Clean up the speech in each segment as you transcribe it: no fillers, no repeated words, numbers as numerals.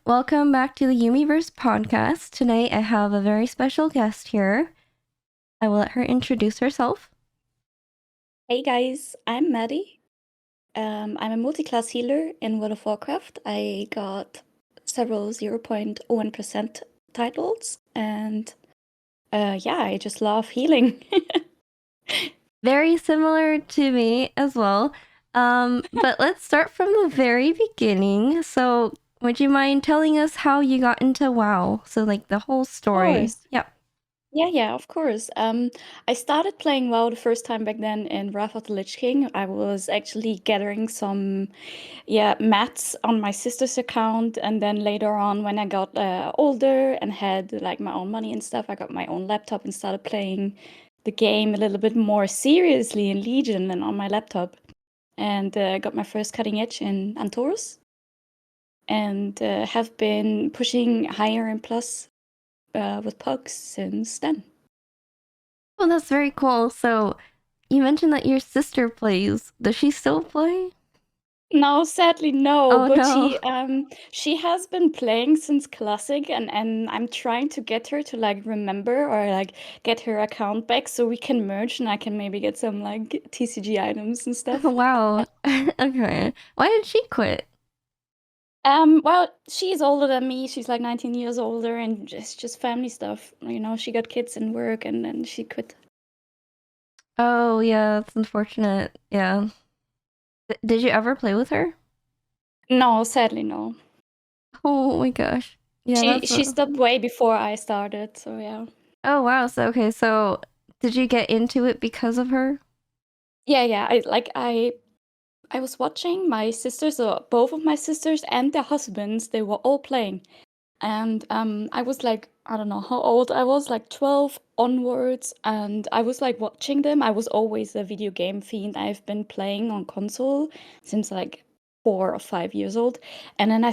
Welcome back to the Yuumiverse podcast. Tonight I have a very special guest here. I will let her introduce herself. Hey guys, I'm Maddy. I'm a multi-class healer in World of Warcraft. I got several 0.01% titles, and I just love healing. Very similar to me as well. But let's start from the very beginning. So, would you mind telling us how you got into WoW? So, like the whole Of story. course. Yeah. Yeah, of course. I started playing WoW the first time back then in Wrath of the Lich King. I was actually gathering some mats on my sister's account, and then later on when I got older and had like my own money and stuff, I got my own laptop and started playing the game a little bit more seriously in Legion than on my laptop, and got my first cutting edge in Antorus, and have been pushing higher and plus with pugs since then. Oh, that's very cool. So, you mentioned that your sister plays. Does she still play? No, sadly no, Oh but no. she has been playing since Classic, and I'm trying to get her to like remember or like get her account back so we can merge and I can maybe get some like TCG items and stuff. Wow. Okay. Why did she quit? Well, she's older than me. She's like 19 years older, and it's just family stuff. You know, she got kids and work, and then she quit. Oh, yeah, that's unfortunate. Yeah. Did you ever play with her? No, sadly no. Oh my gosh. Yeah, She that's she stopped way before I started, so yeah. Oh wow. So okay, so did you get into it because of her? Yeah. I was watching my sisters, so both of my sisters and their husbands, they were all playing. And I was like, I don't know how old I was, like 12 onwards, and I was like watching them. I was always a video game fiend. I've been playing on console since like 4 or 5 years old. And then I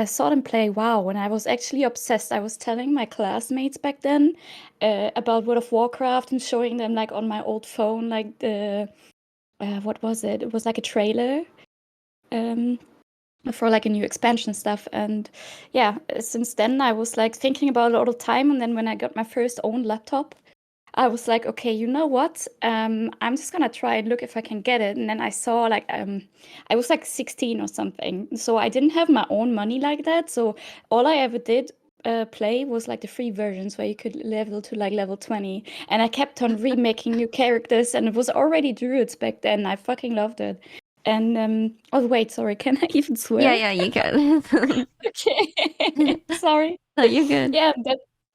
saw them play WoW, and I was actually obsessed. I was telling my classmates back then about World of Warcraft and showing them like on my old phone, like the what was it? It was like a trailer um, for like a new expansion stuff. And yeah, since then I was like thinking about it all the time. And then when I got my first own laptop, I was like, okay, you know what? I'm just gonna try and look if I can get it. And then I saw like I was like 16 or something, so I didn't have my own money like that. So all I ever did play was like the free versions where you could level to like level 20, and I kept on remaking new characters, and it was already druids back then. I fucking loved it. And oh wait, sorry, can I even Yeah, swear? yeah, you can. Okay, sorry. No, you're good. Yeah,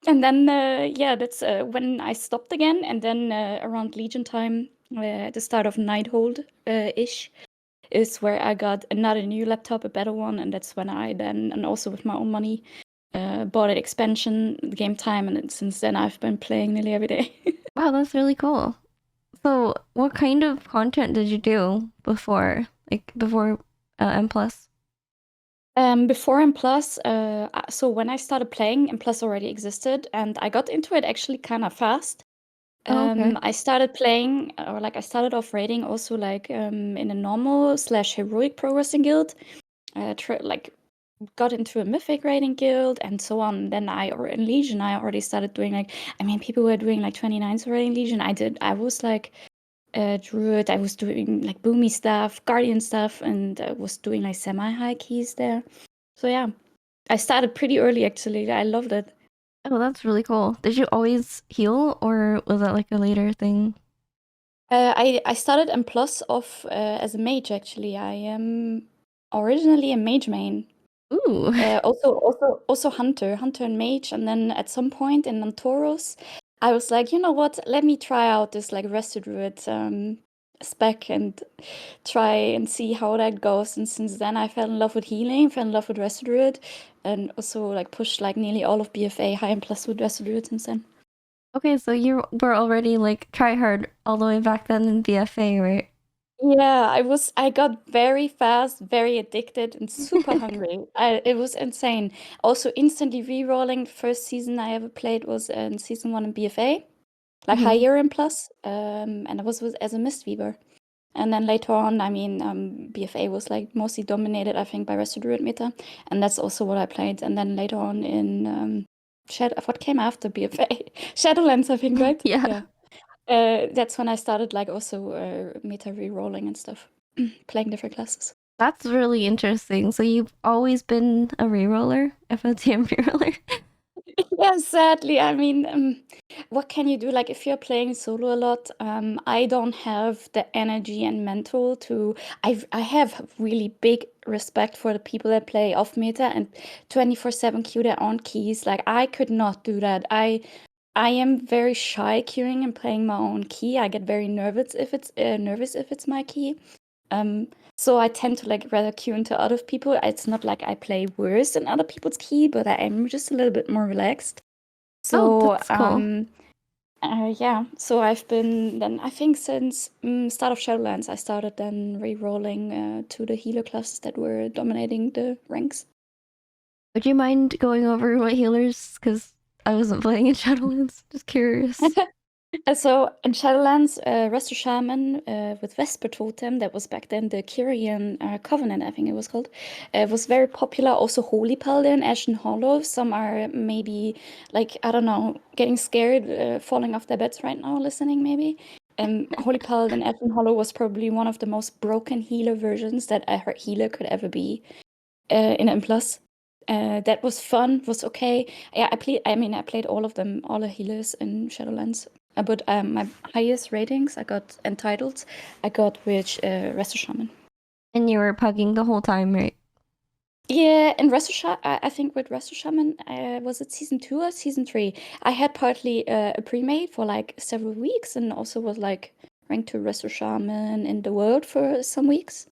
and then that's when I stopped again, and then around Legion time, at the start of Nighthold ish, is where I got another new laptop, a better one, and that's when I then, and also with my own money, bought an expansion, Game Time, and since then I've been playing nearly every day. Wow, that's really cool. So, what kind of content did you do before, M plus? Before M Plus, so when I started playing, M Plus already existed, and I got into it actually kind of fast. Oh, okay. I started playing, or like I started off raiding also like in a normal slash heroic progressing guild. Like got into a mythic raiding guild and so on. Then in Legion I already started doing like, I mean, people were doing like 29s already in Legion. I was like druid. I was doing like boomy stuff, guardian stuff, and I was doing like semi-high keys there. So yeah, I started pretty early actually. I loved it. Oh, that's really cool. Did you always heal, or was that like a later thing? I started M plus off as a mage actually. I am originally a mage main. Ooh. Also hunter and mage, and then at some point in Nantoros, I was like, you know what? Let me try out this like Resto Druid spec and try and see how that goes. And since then, I fell in love with healing, fell in love with Resto Druid, and also like pushed like nearly all of BFA high and plus with Resto Druid since then. Okay, so you were already like try hard all the way back then in BFA, right? Yeah, I got very fast, very addicted, and super hungry. It was insane. Also, instantly re-rolling. First season I ever played was in season 1 in BFA, like Mhm. higher and plus. And I was as a Mistweaver. And then later on, I mean, BFA was like mostly dominated, I think, by Resto Druid meta, and that's also what I played. And then later on in what came after BFA? Shadowlands, I think, right? Yeah. That's when I started like also meta re-rolling and stuff, playing different classes. That's really interesting. So you've always been a reroller, FOTM reroller? Yeah, sadly. I mean, what can you do? Like, if you're playing solo a lot, I don't have the energy and mental to. I have really big respect for the people that play off meta and 24/7 queue their own keys. Like, I could not do that. I am very shy queuing and playing my own key. I get very nervous if it's my key. So I tend to like rather queue into other people. It's not like I play worse than other people's key, but I am just a little bit more relaxed. Oh, So that's cool. yeah. So I've been then I think since start of Shadowlands I started then re-rolling to the healer classes that were dominating the ranks. Would you mind going over what healers? Because I wasn't playing in Shadowlands. Just curious. So in Shadowlands, Resto Shaman with Vesper Totem, that was back then the Kyrian Covenant, I think it was called, was very popular. Also Holy Paladin, Ashen Hollow. Some are maybe like, I don't know, getting scared, falling off their beds right now, listening maybe. Holy Paladin, Ashen Hollow was probably one of the most broken healer versions that I heard healer could ever be in M+. That was fun, was okay. Yeah, I played all of them, all the healers in Shadowlands. But my highest ratings I got entitled, I got with Resto Shaman. And you were pugging the whole time, right? Yeah, in Resto Shaman, I think with Resto Shaman, was it season 2 or season 3? I had partly a pre-made for like several weeks and also was like ranked to Resto Shaman in the world for some weeks.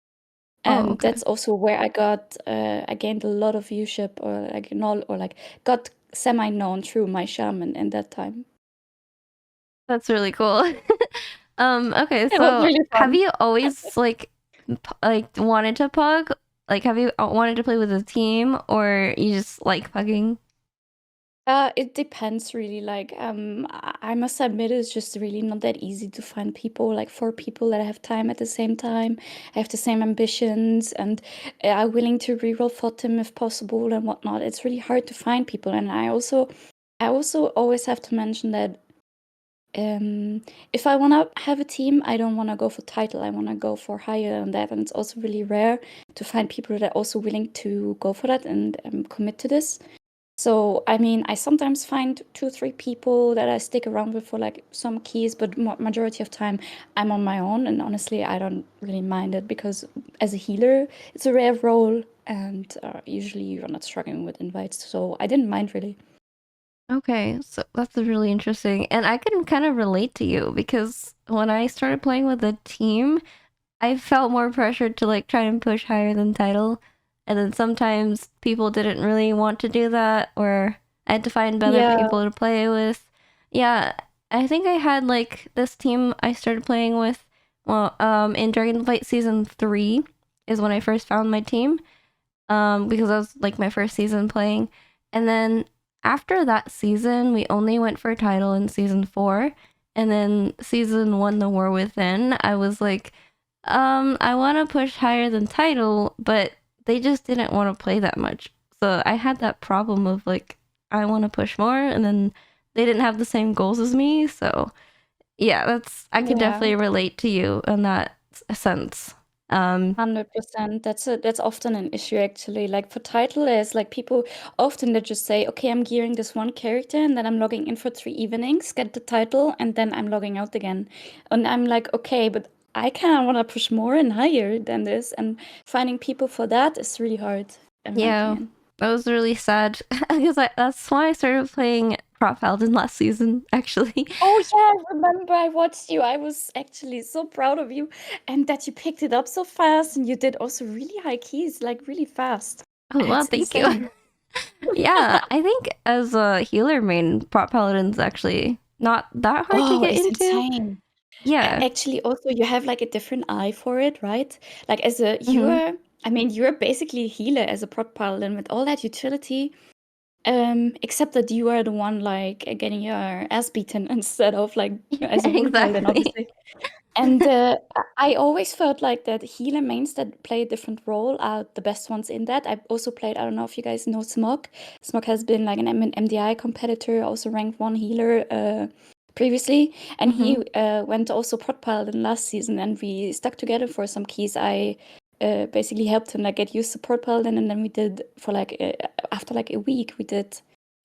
Oh, okay. That's also where I gained a lot of viewership got semi-known through my shaman in that time. That's really cool. Okay, It was so really have fun. you always like wanted to pug? Like have you wanted to play with a team or you just like pugging? It depends really. Like, I must admit, it's just really not that easy to find people, like 4 people that have time at the same time, have the same ambitions, and are willing to reroll for them if possible and whatnot. It's really hard to find people, and I also always have to mention that if I want to have a team, I don't want to go for title. I want to go for higher than that, and it's also really rare to find people that are also willing to go for that and commit to this. So, I mean, I sometimes find 2, 3 people that I stick around with for like some keys, but majority of time I'm on my own. And honestly, I don't really mind it because as a healer, it's a rare role, and usually you're not struggling with invites. So I didn't mind really. Okay, so that's really interesting. And I can kind of relate to you because when I started playing with a team, I felt more pressured to like try and push higher than title. And then sometimes people didn't really want to do that or I had to find better Yeah. people to play with. Yeah, I think I had like this team I started playing with in Dragonflight season 3 is when I first found my team. Because that was like my first season playing. And then after that season, we only went for a title in season 4. And then season 1, The War Within, I was like, I want to push higher than title, but they just didn't want to play that much. So I had that problem of like, I want to push more, and then they didn't have the same goals as me. So yeah, I could Yeah. definitely relate to you in that sense. 100%. That's often an issue actually. Like for title, there's like people often that just say, okay, I'm gearing this one character and then I'm logging in for 3 evenings, get the title, and then I'm logging out again. And I'm like, okay, but I kind of want to push more and higher than this, and finding people for that is really hard, in my Yeah, opinion. that was really sad because that's why I started playing Prop Paladin last season, actually. Oh yeah, I remember I watched you. I was actually so proud of you and that you picked it up so fast and you did also really high keys, like really fast. Oh, well, It's thank you. insane. Yeah, I think as a healer main, Prop Paladin's actually not that hard to Oh, get it's into. insane. Yeah. Actually, also you have like a different eye for it, right? Like as a Hmm. you're basically a healer as a prot paladin with all that utility. Except that you are the one like getting your ass beaten instead of like as a holy paladin, Exactly. obviously. And I always felt like that healer mains that play a different role are the best ones in that. I also played, I don't know if you guys know Smog. Smog has been like an MDI competitor, also ranked 1 healer previously. And he went also prot paladin last season, and we stuck together for some keys. I basically helped him like get used to prot paladin, and then we did for like after like a week, we did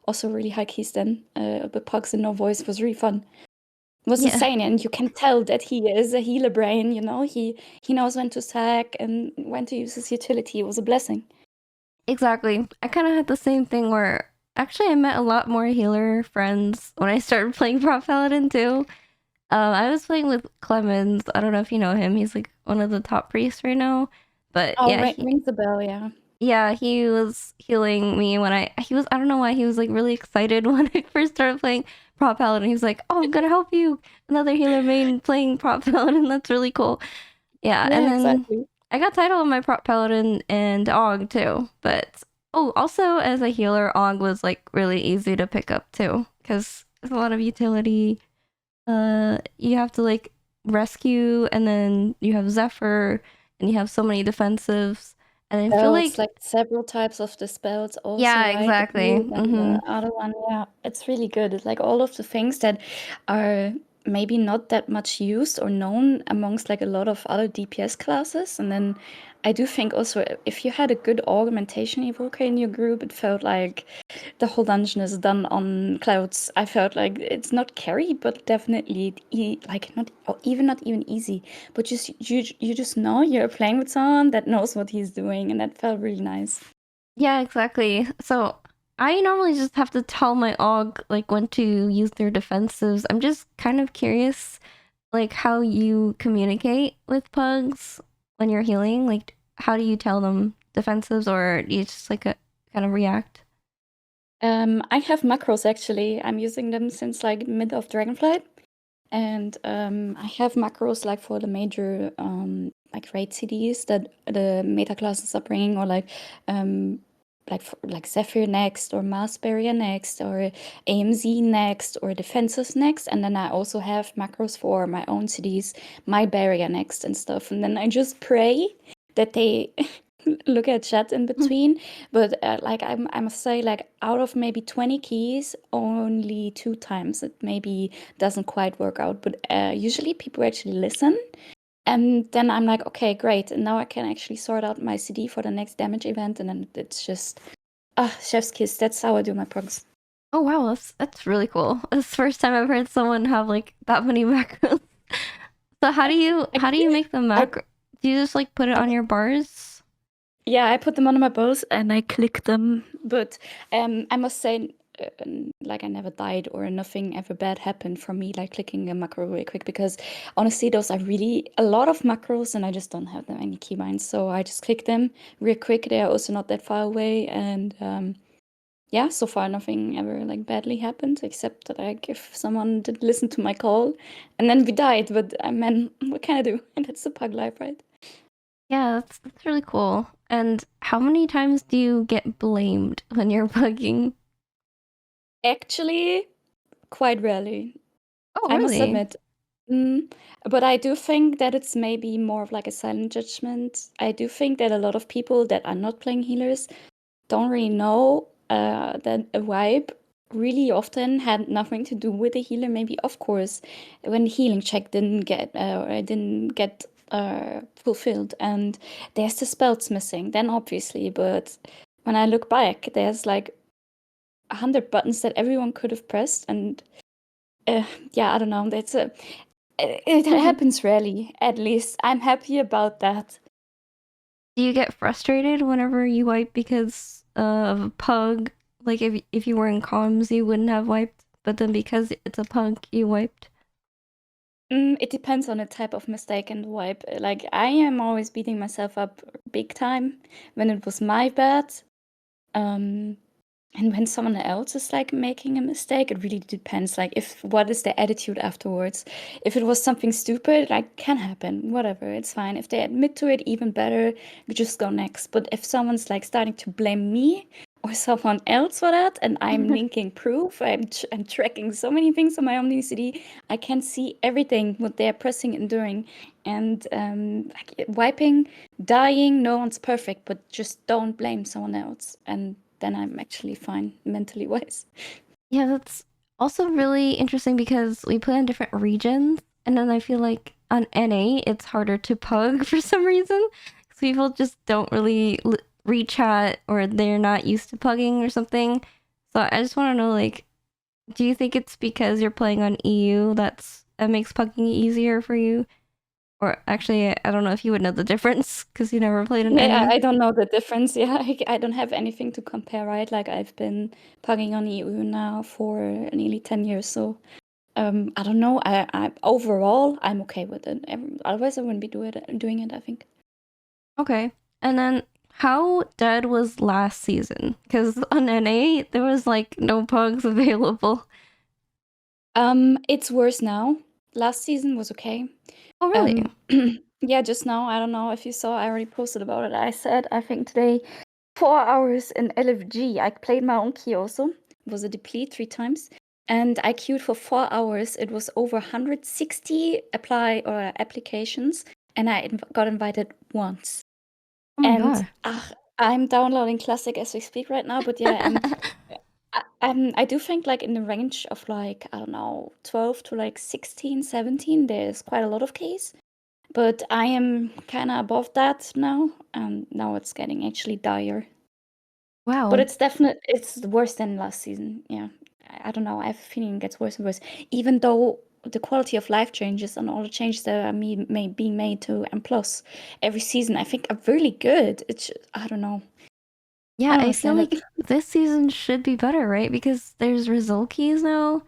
also really high keys then. But pugs and no voice was really fun. Was Yeah, insane, and you can tell that he is a healer brain, you know. He knows when to sack and when to use his utility. It was a blessing. exactly. I kind of had the same thing where actually I met a lot more healer friends when I started playing Prop Paladin too. I was playing with Clemens. I don't know if you know him. He's like one of the top priests right now. But Oh, yeah, rings the bell, yeah. yeah, he was healing me when I don't know why he was like really excited when I first started playing Prop Paladin. He was like, "Oh, I'm gonna help you." Another healer main playing Prop Paladin. That's really cool. Yeah, and Yeah, then exactly. I got title on my Prop Paladin and Og too. But oh, also as a healer, Og was like really easy to pick up too because there's a lot of utility. You have to like rescue, and then you have Zephyr, and you have so many defensives. And I feel Spells, like like several types of the spells also, yeah, right? The exactly. blue and the other one, yeah. It's really good. It's like all of the things that are maybe not that much used or known amongst like a lot of other DPS classes. And then I do think also if you had a good augmentation evoker in your group, it felt like the whole dungeon is done on clouds. I felt like it's not carry, but definitely like not or even not even easy, but just you just know you're playing with someone that knows what he's doing, and that felt really nice. Yeah, exactly. So I normally just have to tell my Og like when to use their defensives. I'm just kind of curious, like how you communicate with pugs when you're healing. Like, how do you tell them defensives, or do you just like kind of react? I have macros actually. I'm using them since like mid of Dragonflight, and I have macros like for the major like raid CDs that the meta classes are bringing, or like Zephyr next, or Mass Barrier next, or AMZ next, or Defenses next, and then I also have macros for my own CDs, my barrier next and stuff, and then I just pray that they look at chat in between. But like I must say, like out of maybe 20 keys, only 2 times it maybe doesn't quite work out. But usually people actually listen. And then I'm like, okay, great. And now I can actually sort out my CD for the next damage event. And then it's just, chef's kiss. That's how I do my progs. Oh wow, that's really cool. It's the first time I've heard someone have like that many macros. So how do you make the I, macro? Do you just like put it on your bars? Yeah, I put them on my bows and I click them. But I must say, like I never died or nothing ever bad happened from me, like clicking a macro really quick. Because honestly, those are really a lot of macros, and I just don't have them any keybinds. So I just click them real quick. They are also not that far away, and yeah, so far nothing ever like badly happened, except that like if someone did listen to my call, and then we died. But I mean, what can I do? And that's the pug life, right? Yeah, that's really cool. And how many times do you get blamed when you're bugging? Actually, quite rarely. Oh, I must really? admit. But I do think that it's maybe more of like a silent judgment. I do think that a lot of people that are not playing healers don't really know that a wipe really often had nothing to do with the healer. Maybe, of course, when the healing check didn't get fulfilled, and there's the spells missing, then obviously. But when I look back, there's like 100 buttons that everyone could have pressed, and yeah, I don't know. It happens rarely, at least. I'm happy about that. Do you get frustrated whenever you wipe because of a pug? Like if you were in comms, you wouldn't have wiped, but then because it's a pug, you wiped. It depends on the type of mistake and wipe. Like, I am always beating myself up big time when it was my bad. Um, and when someone else is like making a mistake, it really depends. Like, if what is the attitude afterwards? If it was something stupid, like, can happen, whatever, it's fine. If they admit to it, even better, we just go next. But if someone's like starting to blame me or someone else for that, and I'm linking proof. I'm tracking so many things on my Omnicity. I can see everything what they're pressing and doing, and like wiping, dying. No one's perfect, but just don't blame someone else, and then I'm actually fine mentally wise. Yeah, that's also really interesting because we play in different regions, and then I feel like on NA it's harder to pug for some reason. 'Cause people just don't really rechat or they're not used to pugging or something. So I just want to know, like, do you think it's because you're playing on EU that makes pugging easier for you? Or actually, I don't know if you would know the difference because you never played in Yeah, any. I don't know the difference. Yeah, I don't have anything to compare, right? Like I've been pugging on EU now for nearly 10 years, so I don't know. I overall I'm okay with it. Otherwise, I wouldn't be doing it, I think. Okay. And then how dead was last season? Because on NA, there was like no pugs available. It's worse now. Last season was okay. Oh, really? Yeah, just now, I don't know if you saw, I already posted about it. I said, I think today, 4 hours in LFG. I played my own key also. It was a deplete 3 times. And I queued for 4 hours. It was over 160 applications, and I got invited once. Oh my And god. I'm downloading Classic as we speak right now, but yeah, I do think like in the range of like, I don't know, 12 to like 16, 17, there's quite a lot of keys. But I am kind of above that now, and now it's getting actually dire. But Wow. it's worse than last season. Yeah, I don't know. I have a feeling it gets worse and worse, even though the quality of life changes and all the changes that are being made to M plus every season, I think are really good. I don't know. I Yeah, don't I feel understand it. like this season should be better, right? Because there's result keys now.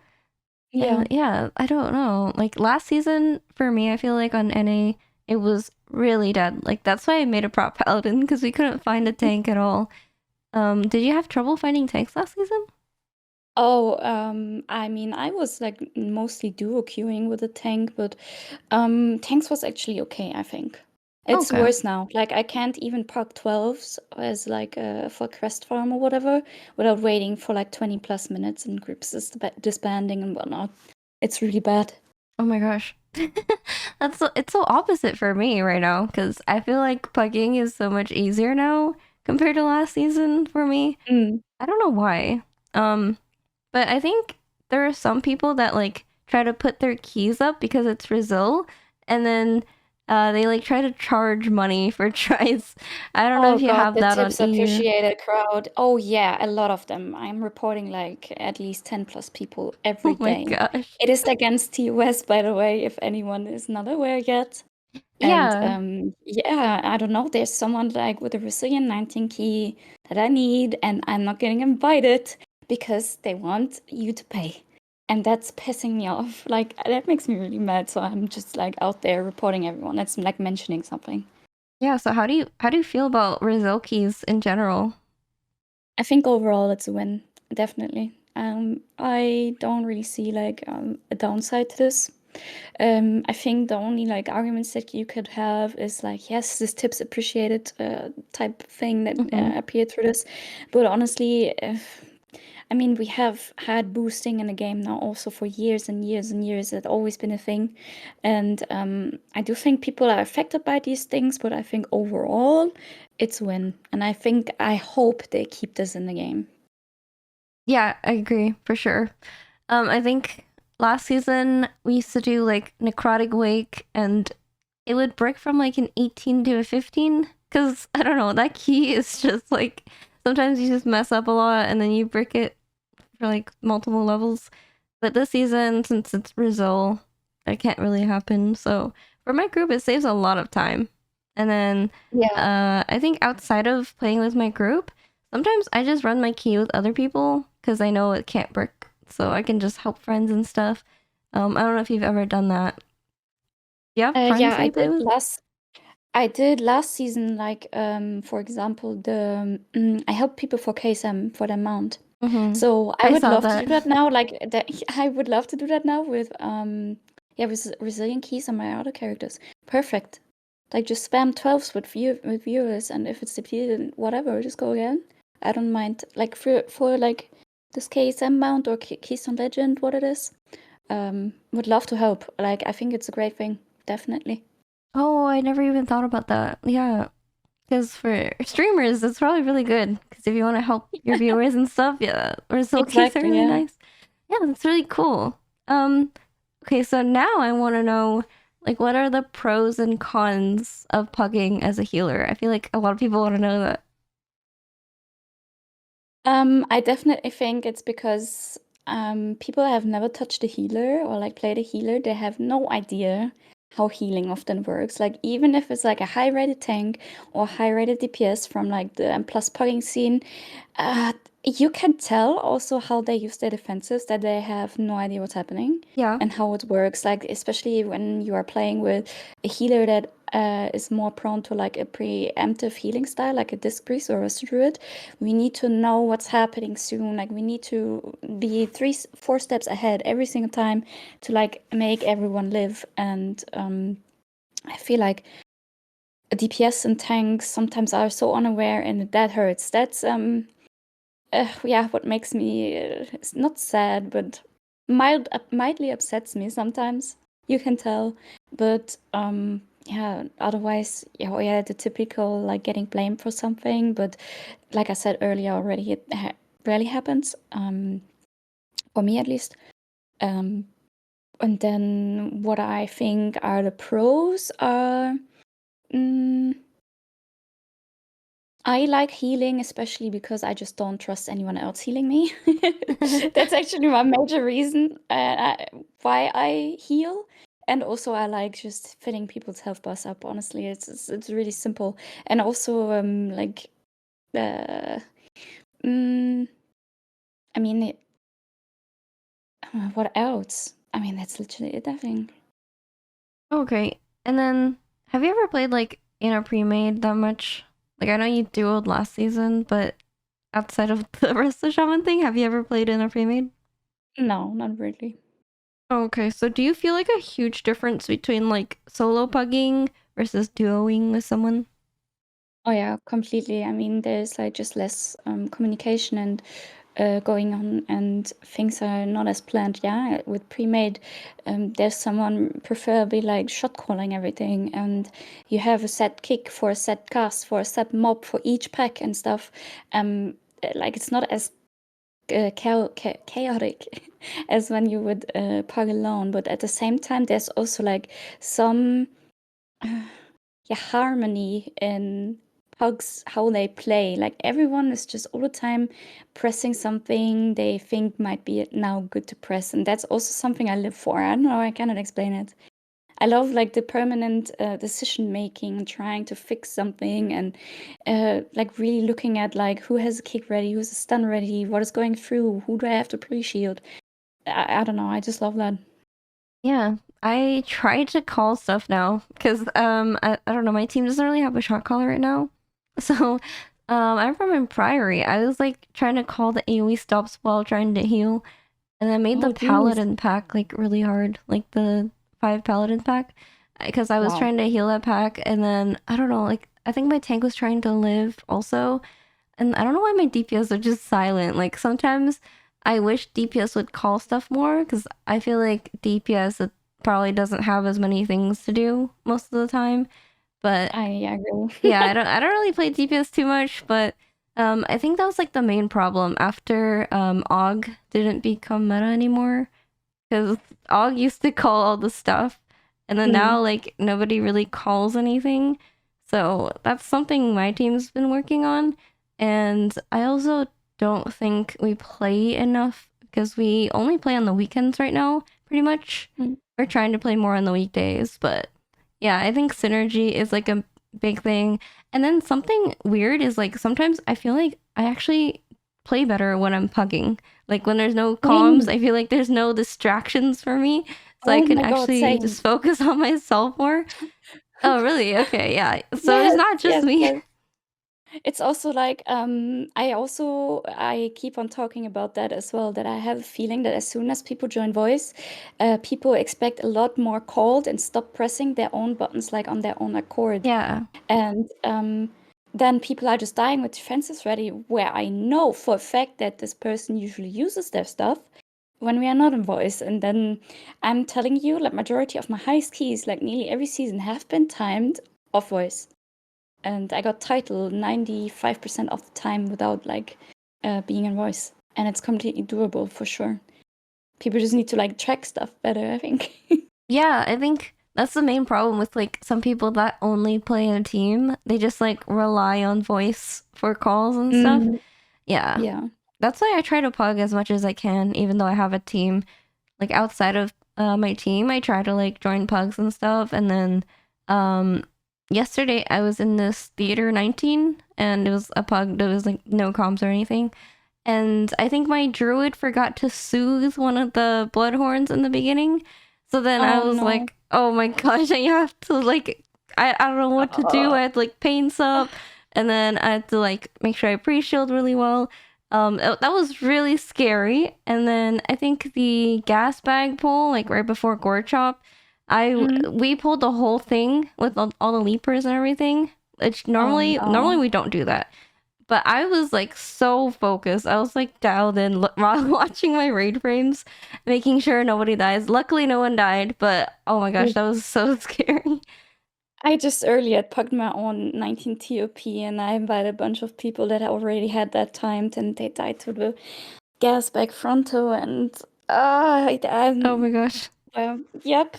Yeah. And yeah, I don't know. Like last season, for me, I feel like on NA, it was really dead. Like that's why I made a prop paladin because we couldn't find a tank at all. Did you have trouble finding tanks last season? Oh, I mean, I was like mostly duo queuing with a tank, but tanks was actually okay, I think. It's Okay. worse now. Like I can't even park 12s as like for quest farm or whatever without waiting for like 20 plus minutes and groups disbanding and whatnot. It's really bad. Oh my gosh. It's so opposite for me right now because I feel like pugging is so much easier now compared to last season for me. Mm. I don't know why. Um, but I think there are some people that like try to put their keys up because it's resil, and then they like try to charge money for tries. I don't know Oh if you God, have the that on tips EU. appreciated crowd. Oh yeah, a lot of them. I'm reporting like at least 10 plus people every Oh my day. gosh. It is against TOS, by the way, if anyone is not aware yet. And Yeah. yeah, I don't know. There's someone like with a Resilient 19 key that I need, and I'm not getting invited because they want you to pay. And that's pissing me off. Like that makes me really mad. So I'm just like out there reporting everyone. That's like mentioning something. Yeah, so how do you feel about resil keys in general? I think overall it's a win, definitely. I don't really see like a downside to this. I think the only like arguments that you could have is like, yes, this tip's appreciated type thing that Mm-hmm. appeared through this, but honestly, I mean, we have had boosting in the game now also for years and years and years. It's always been a thing, and I do think people are affected by these things, but I think overall, it's a win, and I hope they keep this in the game. Yeah, I agree for sure. I think last season we used to do like necrotic wake, and it would break from like an 18 to a 15. Cause I don't know, that key is just like sometimes you just mess up a lot and then you break it for like multiple levels. But this season, since it's Brazil, that can't really happen. So for my group, it saves a lot of time. And then Yeah. I think outside of playing with my group, sometimes I just run my key with other people because I know it can't break. So I can just help friends and stuff. I don't know if you've ever done that. Do you have friends Yeah, that you play with? I did last season, like, for example, I helped people for KSM for their mount. Mm-hmm. So I I would saw love to that. do that now. Like that, I would love to do that now with yeah, with resilient keys on my other characters. Perfect. Like just spam 12s with viewers, and if it's depleted, whatever, just go again. I don't mind. Like for like this KSM mount or Keystone Legend, what it is. Would love to help. Like I think it's a great thing, definitely. Oh, I never even thought about that. Yeah, because for streamers, it's probably really good. Because if you want to help your viewers and stuff, yeah, resil keys are Exactly, really yeah. nice. Yeah, that's really cool. Okay, so now I want to know, like, what are the pros and cons of pugging as a healer? I feel like a lot of people want to know that. I definitely think it's because people have never touched a healer or like played a healer. They have no idea how healing often works. Like even if it's like a high rated tank or high rated DPS from like the M+ pugging scene, you can tell also how they use their defenses, that they have no idea what's happening Yeah, and how it works. Like especially when you are playing with a healer that is more prone to like a preemptive healing style, like a disc priest or a druid. We need to know what's happening soon. Like we need to be 3-4 steps ahead every single time to like make everyone live. And I feel like DPS and tanks sometimes are so unaware, and that hurts. That's yeah, what makes me it's not sad, but mildly upsets me sometimes. You can tell, but yeah. Otherwise, yeah, the typical like getting blamed for something. But like I said earlier already, it rarely happens. For me at least. And then what I think are the pros are. I like healing, especially because I just don't trust anyone else healing me. That's actually my major reason why I heal. And also, I like just filling people's health bars up. Honestly, it's really simple. And also, like, uh, mm, I mean, what else? I mean, that's literally it, I think. okay. And then, have you ever played like in a pre-made that much? Like, I know you dueled last season, but outside of the rest of shaman thing, have you ever played in a pre-made? No, not really. Okay, so do you feel like a huge difference between like solo pugging versus duoing with someone? Oh yeah, completely. I mean, there's like just less communication and going on, and things are not as planned. Yeah, with pre-made, there's someone preferably like shot calling everything, and you have a set kick for a set cast for a set mob for each pack and stuff. Like it's not as chaotic as when you would pug alone, but at the same time, there's also like some yeah, harmony in pugs, how they play. Like everyone is just all the time pressing something they think might be now good to press, and that's also something I live for. I don't know, I cannot explain it. I love like the permanent decision making, trying to fix something, and like really looking at like who has a kick ready, who's a stun ready, what is going through, who do I have to pre-shield. I don't know, I just love that. Yeah, I try to call stuff now because I don't know, my team doesn't really have a shot caller right now. So I remember in Priory, I was like trying to call the AoE stops while trying to heal, and I made the Oh, geez. paladin pack like really hard, like the 5 paladin pack, because I was Wow. trying to heal that pack, and then I don't know, like I think my tank was trying to live also, and I don't know why my DPS are just silent. Like sometimes I wish DPS would call stuff more because I feel like DPS it probably doesn't have as many things to do most of the time. But I agree. yeah, I don't really play DPS too much, but I think that was like the main problem after Og didn't become meta anymore because Og used to call all the stuff, and then Mm. now like nobody really calls anything. So that's something my team's been working on, and I also don't think we play enough because we only play on the weekends right now, pretty much. Mm. We're trying to play more on the weekdays, but yeah, I think synergy is like a big thing. And then something weird is like sometimes I feel like I actually play better when I'm pugging. Like when there's no comms, Same. I feel like there's no distractions for me. So I Oh can my God, actually same. just focus on myself more. Oh, really? Okay, yeah. So it's Yes, not just yes, me. yes. It's also like I keep on talking about that as well, that I have a feeling that as soon as people join voice, people expect a lot more called and stop pressing their own buttons like on their own accord. Yeah. And then people are just dying with defenses ready, where I know for a fact that this person usually uses their stuff when we are not in voice. And then I'm telling you, like, majority of my highest keys, like nearly every season, have been timed off voice. And I got title 95% of the time without like being in voice. And it's completely doable for sure. People just need to like track stuff better, I think. Yeah, I think that's the main problem with like some people that only play in a team. They just like rely on voice for calls and stuff. Yeah. Yeah. That's why I try to pug as much as I can, even though I have a team. Like outside of my team, I try to like join pugs and stuff. And then yesterday I was in this theater 19 and it was a pug. There was like no comms or anything. And I think my druid forgot to soothe one of the bloodhorns in the beginning. So then I was like, oh my gosh, I have to like, I don't know what to do. I had to like paints up and then I had to like make sure I pre-shield really well. That was really scary. And then I think the gas bag pull, like right before Gore Chop, we pulled the whole thing with all the leapers and everything. Which normally we don't do that. But I was like so focused. I was like dialed in while watching my raid frames, making sure nobody dies. Luckily, no one died. But oh my gosh, that was so scary. I just earlier pugged my own 19 TOP and I invited a bunch of people that already had that timed and they died to the gas bag frontal and oh my gosh. Yep.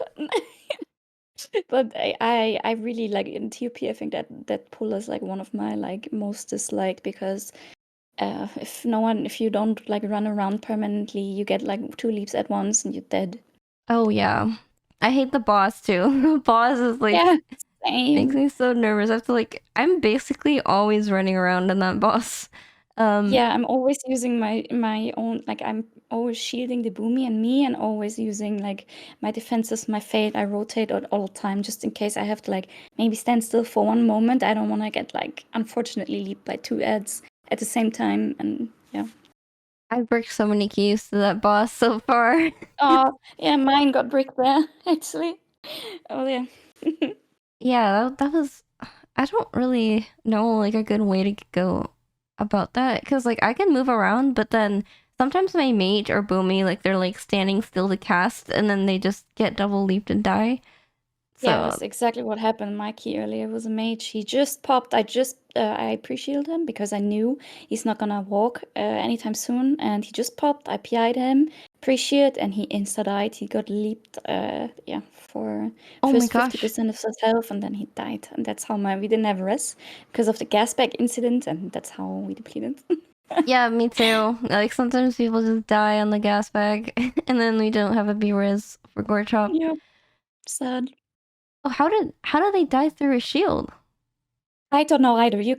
But I really like in TOP. I think that pull is like one of my like most disliked because if you don't like run around permanently, you get like 2 leaps at once and you're dead. Oh yeah, I hate the boss too. The boss is like makes me so nervous. I have to like I'm basically always running around in that boss. Yeah, I'm always using my own, like I'm always shielding the Boomy and me and always using like my defenses, my fate. I rotate all the time just in case I have to like maybe stand still for one moment. I don't want to get like unfortunately leaped by 2 adds at the same time and yeah. I've bricked so many keys to that boss so far. Oh, yeah, mine got bricked there actually. Oh yeah. Yeah, that was I don't really know like a good way to go about that because like I can move around, but then sometimes my mage or boomy like they're like standing still to cast and then they just get double leaped and die. So Yeah, that's exactly what happened. My key earlier was a mage. He just popped. I pre-shielded him because I knew he's not gonna walk anytime soon, and he just popped. I PI'd him, pre-shield, and he insta-died. He got leaped, for first 50% of his health, and then he died. And that's how we didn't have res because of the gas bag incident, and that's how we depleted. yeah, me too. Like sometimes people just die on the gas bag, and then we don't have a B-res for Gore Chop. Yeah, sad. Oh, how did they die through a shield? I don't know either. I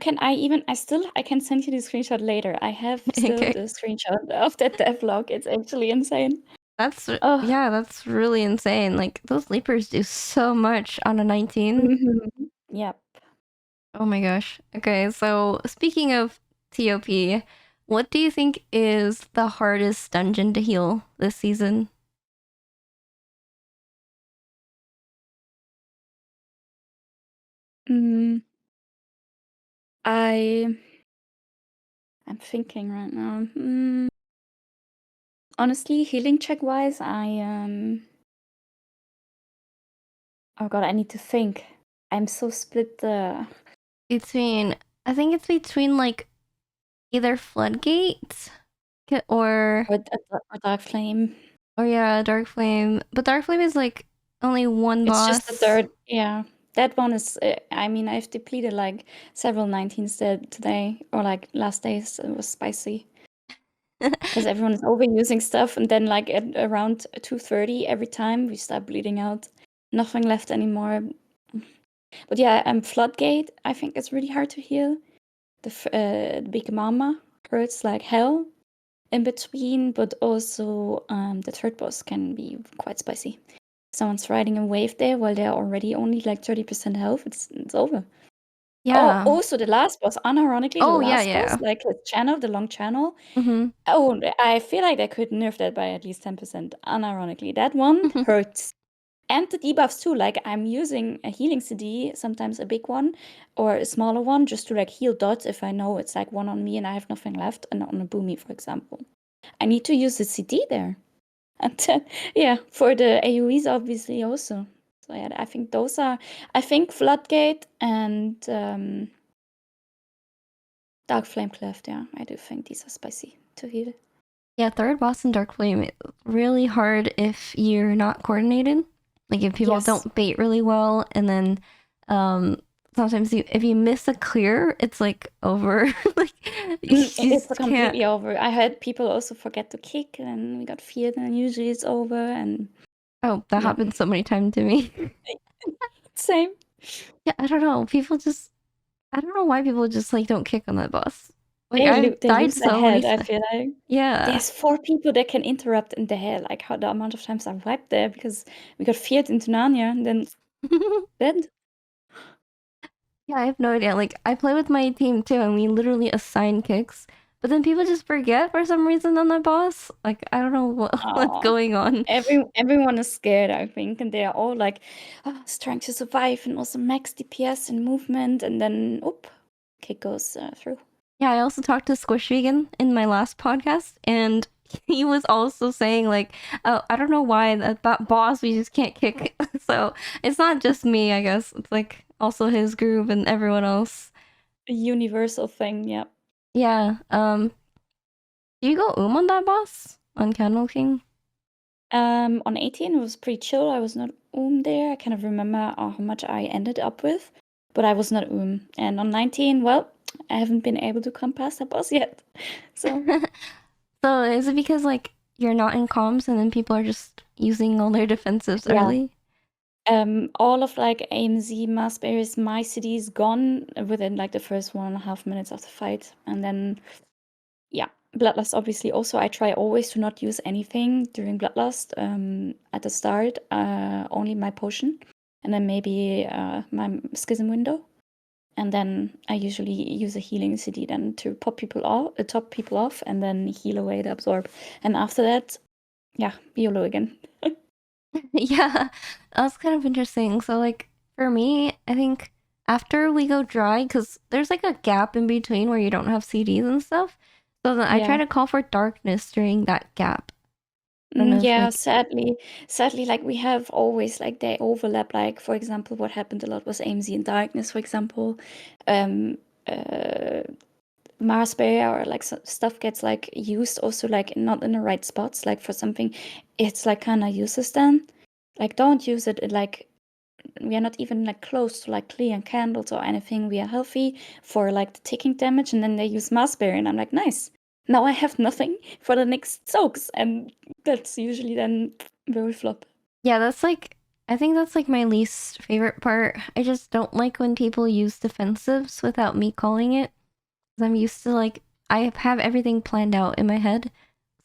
can send you the screenshot later. I have still Okay. the screenshot of that devlog. It's actually insane. Yeah, that's really insane. Like those leapers do so much on a 19. Mm-hmm. Yep. Oh my gosh. Okay, so speaking of TOP, what do you think is the hardest dungeon to heal this season? I'm thinking right now. Honestly, healing check wise, oh god, I need to think. I'm so split. I think it's between like either Floodgate or Dark Flame. Or yeah, Dark Flame. But Dark Flame is like only one boss. It's just the third. Yeah, that one is. I've depleted like several 19s today or like last days. It was spicy because everyone is overusing stuff, and then like at around 2:30 every time we start bleeding out. Nothing left anymore. But yeah, Floodgate. I think it's really hard to heal. The Big Mama hurts like hell in between, but also the third boss can be quite spicy. Someone's riding a wave there while they're already only like 30% health. It's over. Yeah. Oh, also the last boss, unironically, boss, like his channel, the long channel. Mm-hmm. Oh, I feel like they could nerf that by at least 10%. Unironically, that one hurts. and the debuffs too. Like I'm using a healing CD, sometimes a big one or a smaller one, just to like heal dots if I know it's like one on me and I have nothing left, and on a Boomy, for example. I need to use the CD there. And yeah, for the AoEs obviously also. So yeah, I think those are, I think Floodgate and Dark Flame Cleft, yeah, I do think these are spicy to heal. Yeah, third boss in Dark Flame is really hard if you're not coordinated. Like if people Yes. don't bait really well, and then sometimes if you miss a clear, it's like over. Like you It's just completely can't. over. I heard people also forget to kick, and we got feared, and usually it's over. And Oh, that yeah. happened so many times to me. Same. Yeah, I don't know. I don't know why people just like don't kick on that boss. Like They I've died lose their so many head, I times. feel like. Yeah. There's 4 people that can interrupt in the head. Like how the amount of times I wiped there because we got feared into Narnia and then dead. Yeah, I have no idea. Like I play with my team too, and we literally assign kicks, but then people just forget for some reason on that boss. Like I don't know what's Aw. going on. Everyone is scared, I think, and they are all like, oh, is trying to survive and also max DPS and movement, and then kick goes through. Yeah, I also talked to Squish Vegan in my last podcast, and he was also saying like, oh, I don't know why that boss we just can't kick. So it's not just me, I guess. It's like also his group and everyone else. A universal thing, yeah. Yeah. Do you go on that boss on Candle King? On 18 it was pretty chill. I was not there. I kind of remember how much I ended up with, but I was not And on 19, well, I haven't been able to come past that boss yet. So So is it because like you're not in comms and then people are just using all their defensives yeah. early? All of like AMZ, mass barriers, my city is gone within like the first 1.5 minutes of the fight. And then yeah, Bloodlust obviously also. I try always to not use anything during Bloodlust at the start, only my potion, and then maybe my schism window. And then I usually use a healing CD then to top people off, and then heal away the absorb. And after that, yeah, YOLO again. Yeah, that's kind of interesting. So like for me, I think after we go dry, because there's like a gap in between where you don't have CDs and stuff. So then I try to call for darkness during that gap. I don't know if, Yeah, like, sadly, like we have always like they overlap. Like for example, what happened a lot was AMZ and Darkness, for example. Mars Barrier or like stuff gets like used also like not in the right spots. Like for something, it's like kind of useless then. Like don't use it. Like we are not even like close to like clear candles or anything. We are healthy for like the ticking damage, and then they use Mars Barrier, and I'm like, nice. Now I have nothing for the next soaks, and that's usually then very flop. yeah, that's like, I think that's like my least favorite part. I just don't like when people use defensives without me calling it. 'Cause I'm used to like, I have everything planned out in my head.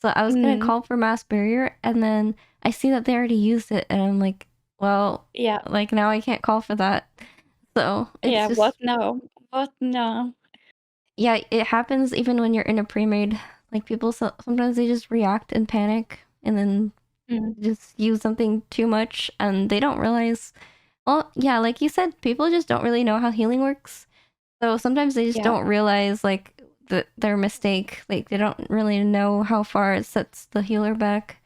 So I was gonna call for mass barrier, and then I see that they already used it, and I'm like, well, Yeah. like now I can't call for that. So it's Yeah, just, what now? What now? yeah, it happens even when you're in a pre-made. Like people sometimes they just react and panic, and then just use something too much, and they don't realize. Well, yeah, like you said, people just don't really know how healing works. So sometimes they just Yeah. don't realize like their mistake. Like they don't really know how far it sets the healer back.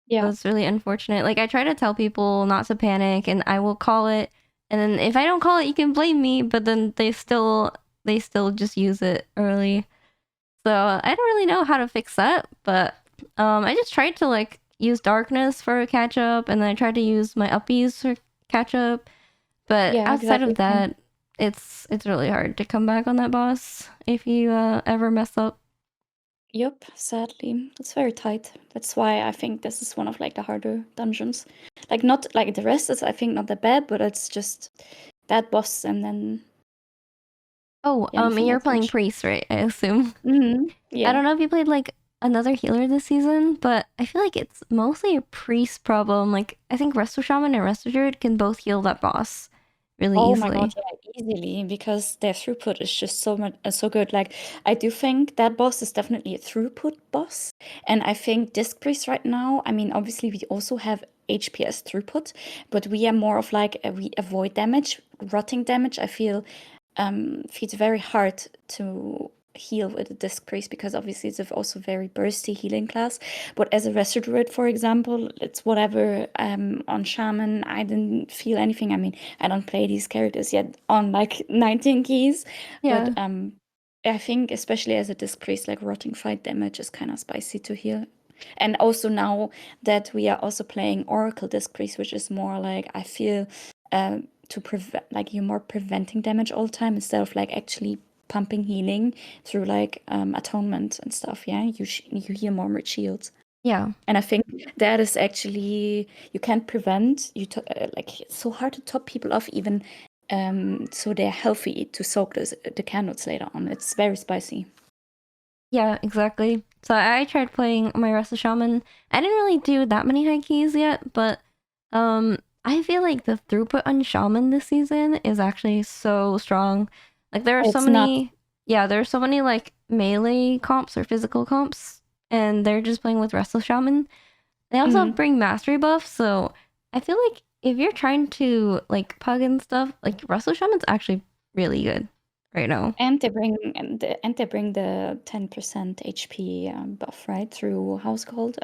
Yeah. So it's really unfortunate. Like I try to tell people not to panic, and I will call it. And then if I don't call it, you can blame me. But then they still just use it early. So I don't really know how to fix that. But I just tried to like use darkness for a catch up, and then I tried to use my uppies for catch up. But Yeah, outside exactly. of that, it's really hard to come back on that boss if you ever mess up. Yep, sadly. It's very tight. That's why I think this is one of like the harder dungeons. Like not like the rest is I think not that bad, but it's just that boss and then Oh, yeah, nothing you're else playing much. priest, right? I assume. Yeah. I don't know if you played like another healer this season, but I feel like it's mostly a priest problem. Like I think Resto Shaman and Resto Druid can both heal that boss, really Oh my god, easily. yeah, easily, because their throughput is just so much so good. Like, I do think that boss is definitely a throughput boss, and I think Disc Priest right now, I mean, obviously we also have HPS throughput, but we are more of like we avoid damage, rotting damage. I feel it's very hard to heal with a Disc Priest because obviously it's also very bursty healing class. But as a Resto Druid, for example, it's whatever. On Shaman, I didn't feel anything. I mean, I don't play these characters yet on like 19 keys, but Yeah. I think especially as a Disc Priest, like rotting fight damage is kind of spicy to heal. And also now that we are also playing Oracle Disc Priest, which is more like I feel to prevent, like you're more preventing damage all the time instead of like actually pumping healing through like atonement and stuff. Yeah, you heal more with shields. Yeah. And I think that is actually you can't prevent like it's so hard to top people off even so they're healthy to soak the candles later on. It's very spicy. Yeah, exactly. So I tried playing my Resto Shaman. I didn't really do that many high keys yet, but I feel like the throughput on Shaman this season is actually so strong. Like there are so It's not. many there are so many like melee comps or physical comps, and they're just playing with Resto Shaman. They also Mhm. bring mastery buffs, so I feel like if you're trying to like pug and stuff, like Resto Shaman's actually really good right now. And they bring the 10% HP buff, right? Through Household.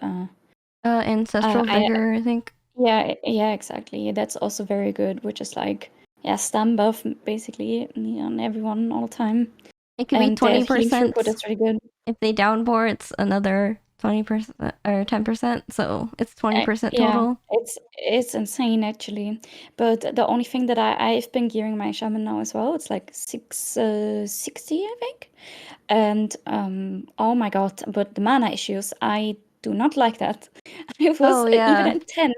Ancestral I Vigor, I think. yeah, exactly. That's also very good, which is like stun buff basically on everyone all the time. It could be And the healing throughput 20%. is really good. If they downbore, it's another 20% or 10%. So it's 20% Yeah, total. it's insane actually. But the only thing that I've been gearing my shaman now as well, it's like 660, I think. And oh my god, but the mana issues, I do not like that. It was Oh, even yeah. in tens,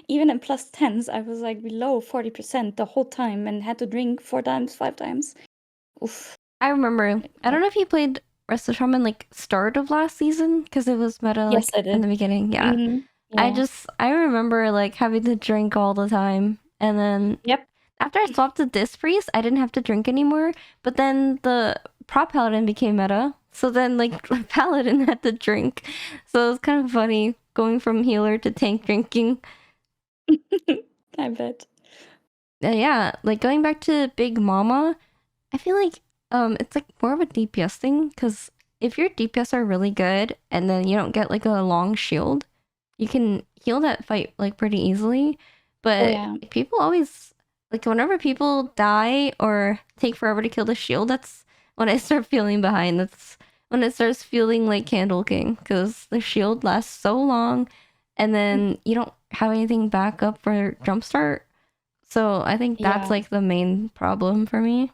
even in plus tens, I was like below 40% the whole time and had to drink 4 times, 5 times. Oof. I remember. I don't know if you played Resto Shaman like start of last season because it was meta Yes, like I in did. the beginning. Yeah. Yeah. I remember like having to drink all the time. And then Yep. after I swapped to Disc Priest, I didn't have to drink anymore. But then the Prop Paladin became meta. So then, like, Paladin had to drink. So it was kind of funny going from healer to tank drinking. I bet. Yeah, like going back to Big Mama, I feel like it's like more of a DPS thing because if your DPS are really good and then you don't get like a long shield, you can heal that fight like pretty easily. Oh But yeah. people always like whenever people die or take forever to kill the shield, that's when I start feeling behind. That's when it starts feeling like Candle King because the shield lasts so long and then you don't have anything back up for jumpstart. So I think that's Yeah. like the main problem for me.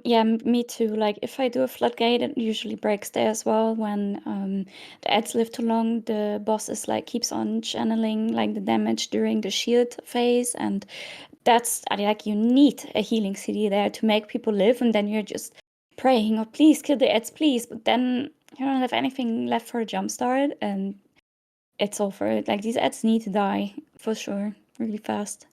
Yeah, me too. Like if I do a floodgate, it usually breaks there as well. When the ads live too long, the boss is like keeps on channeling like the damage during the shield phase, and that's like you need a healing CD there to make people live, and then you're just praying, "Oh, please kill the ads, please!" But then you don't have anything left for a jumpstart, and it's over. Like these ads need to die for sure, really fast.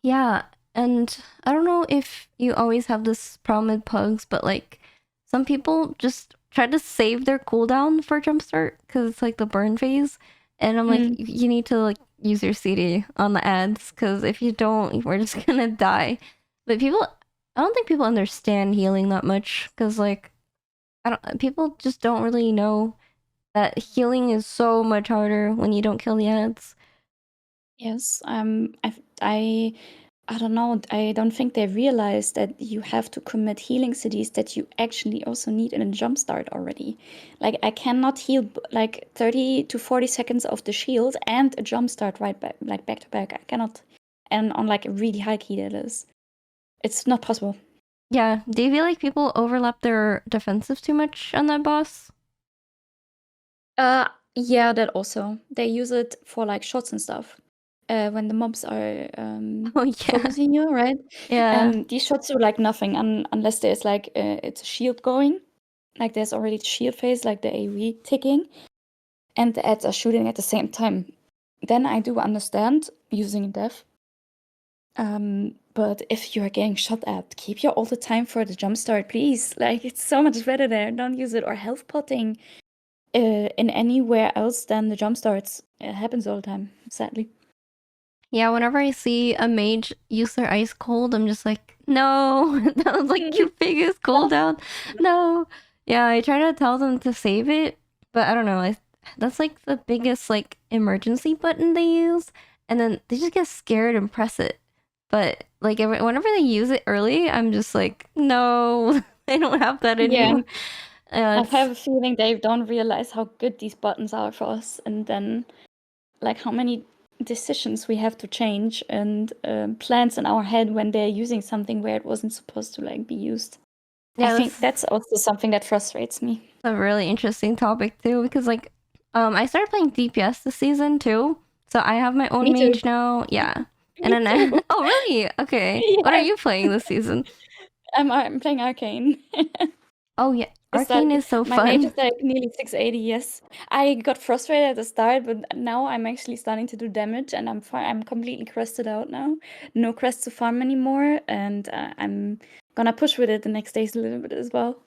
Yeah, and I don't know if you always have this problem with pugs, but like some people just try to save their cooldown for jumpstart because it's like the burn phase, and I'm like, Mm. you need to like use your CD on the ads because if you don't, we're just gonna die. But I don't think people understand healing that much because like people just don't really know that healing is so much harder when you don't kill the ads. Yes, I don't know. I don't think they realize that you have to commit healing cities that you actually also need in a jumpstart already. Like I cannot heal like 30 to 40 seconds of the shield and a jumpstart right back, like back to back. I cannot, and on like a really high key that is. It's not possible. Yeah, do you feel like people overlap their defensive too much on that boss? Yeah, that also. They use it for like shots and stuff. When the mobs are Oh yeah, focusing you, right? yeah, These shots do like nothing unless there's like it's a shield going. Like there's already the shield phase, like the AoE ticking, and the ads are shooting at the same time. Then I do understand using death. But if you are getting shot at, keep your ult time for the jumpstart, please. Like, it's so much better there. Don't use it. Or health potting in anywhere else than the jumpstarts. It happens all the time, sadly. Yeah, whenever I see a mage use their ice cold, I'm just like, no, that was like your biggest cooldown. No. Yeah, I try to tell them to save it, but I don't know. That's like the biggest like emergency button they use, and then they just get scared and press it. But like whenever they use it early, I'm just like, no, I don't have that in Yeah. me. I have a feeling they don't realize how good these buttons are for us, and then like how many decisions we have to change and plans in our head when they're using something where it wasn't supposed to like be used. Yeah, I think that's also something that frustrates me. It's a really interesting topic too, because like I started playing DPS this season too, so I have my own Me too. mage now. Yeah, and then oh really? Okay, Yeah. what are you playing this season? I'm playing Arcane. Oh yeah, Arcane is so My mage fun. is like nearly 680. Yes, I got frustrated at the start, but now I'm actually starting to do damage, and I'm completely crested out now. No crest to farm anymore, and I'm gonna push with it the next days a little bit as well.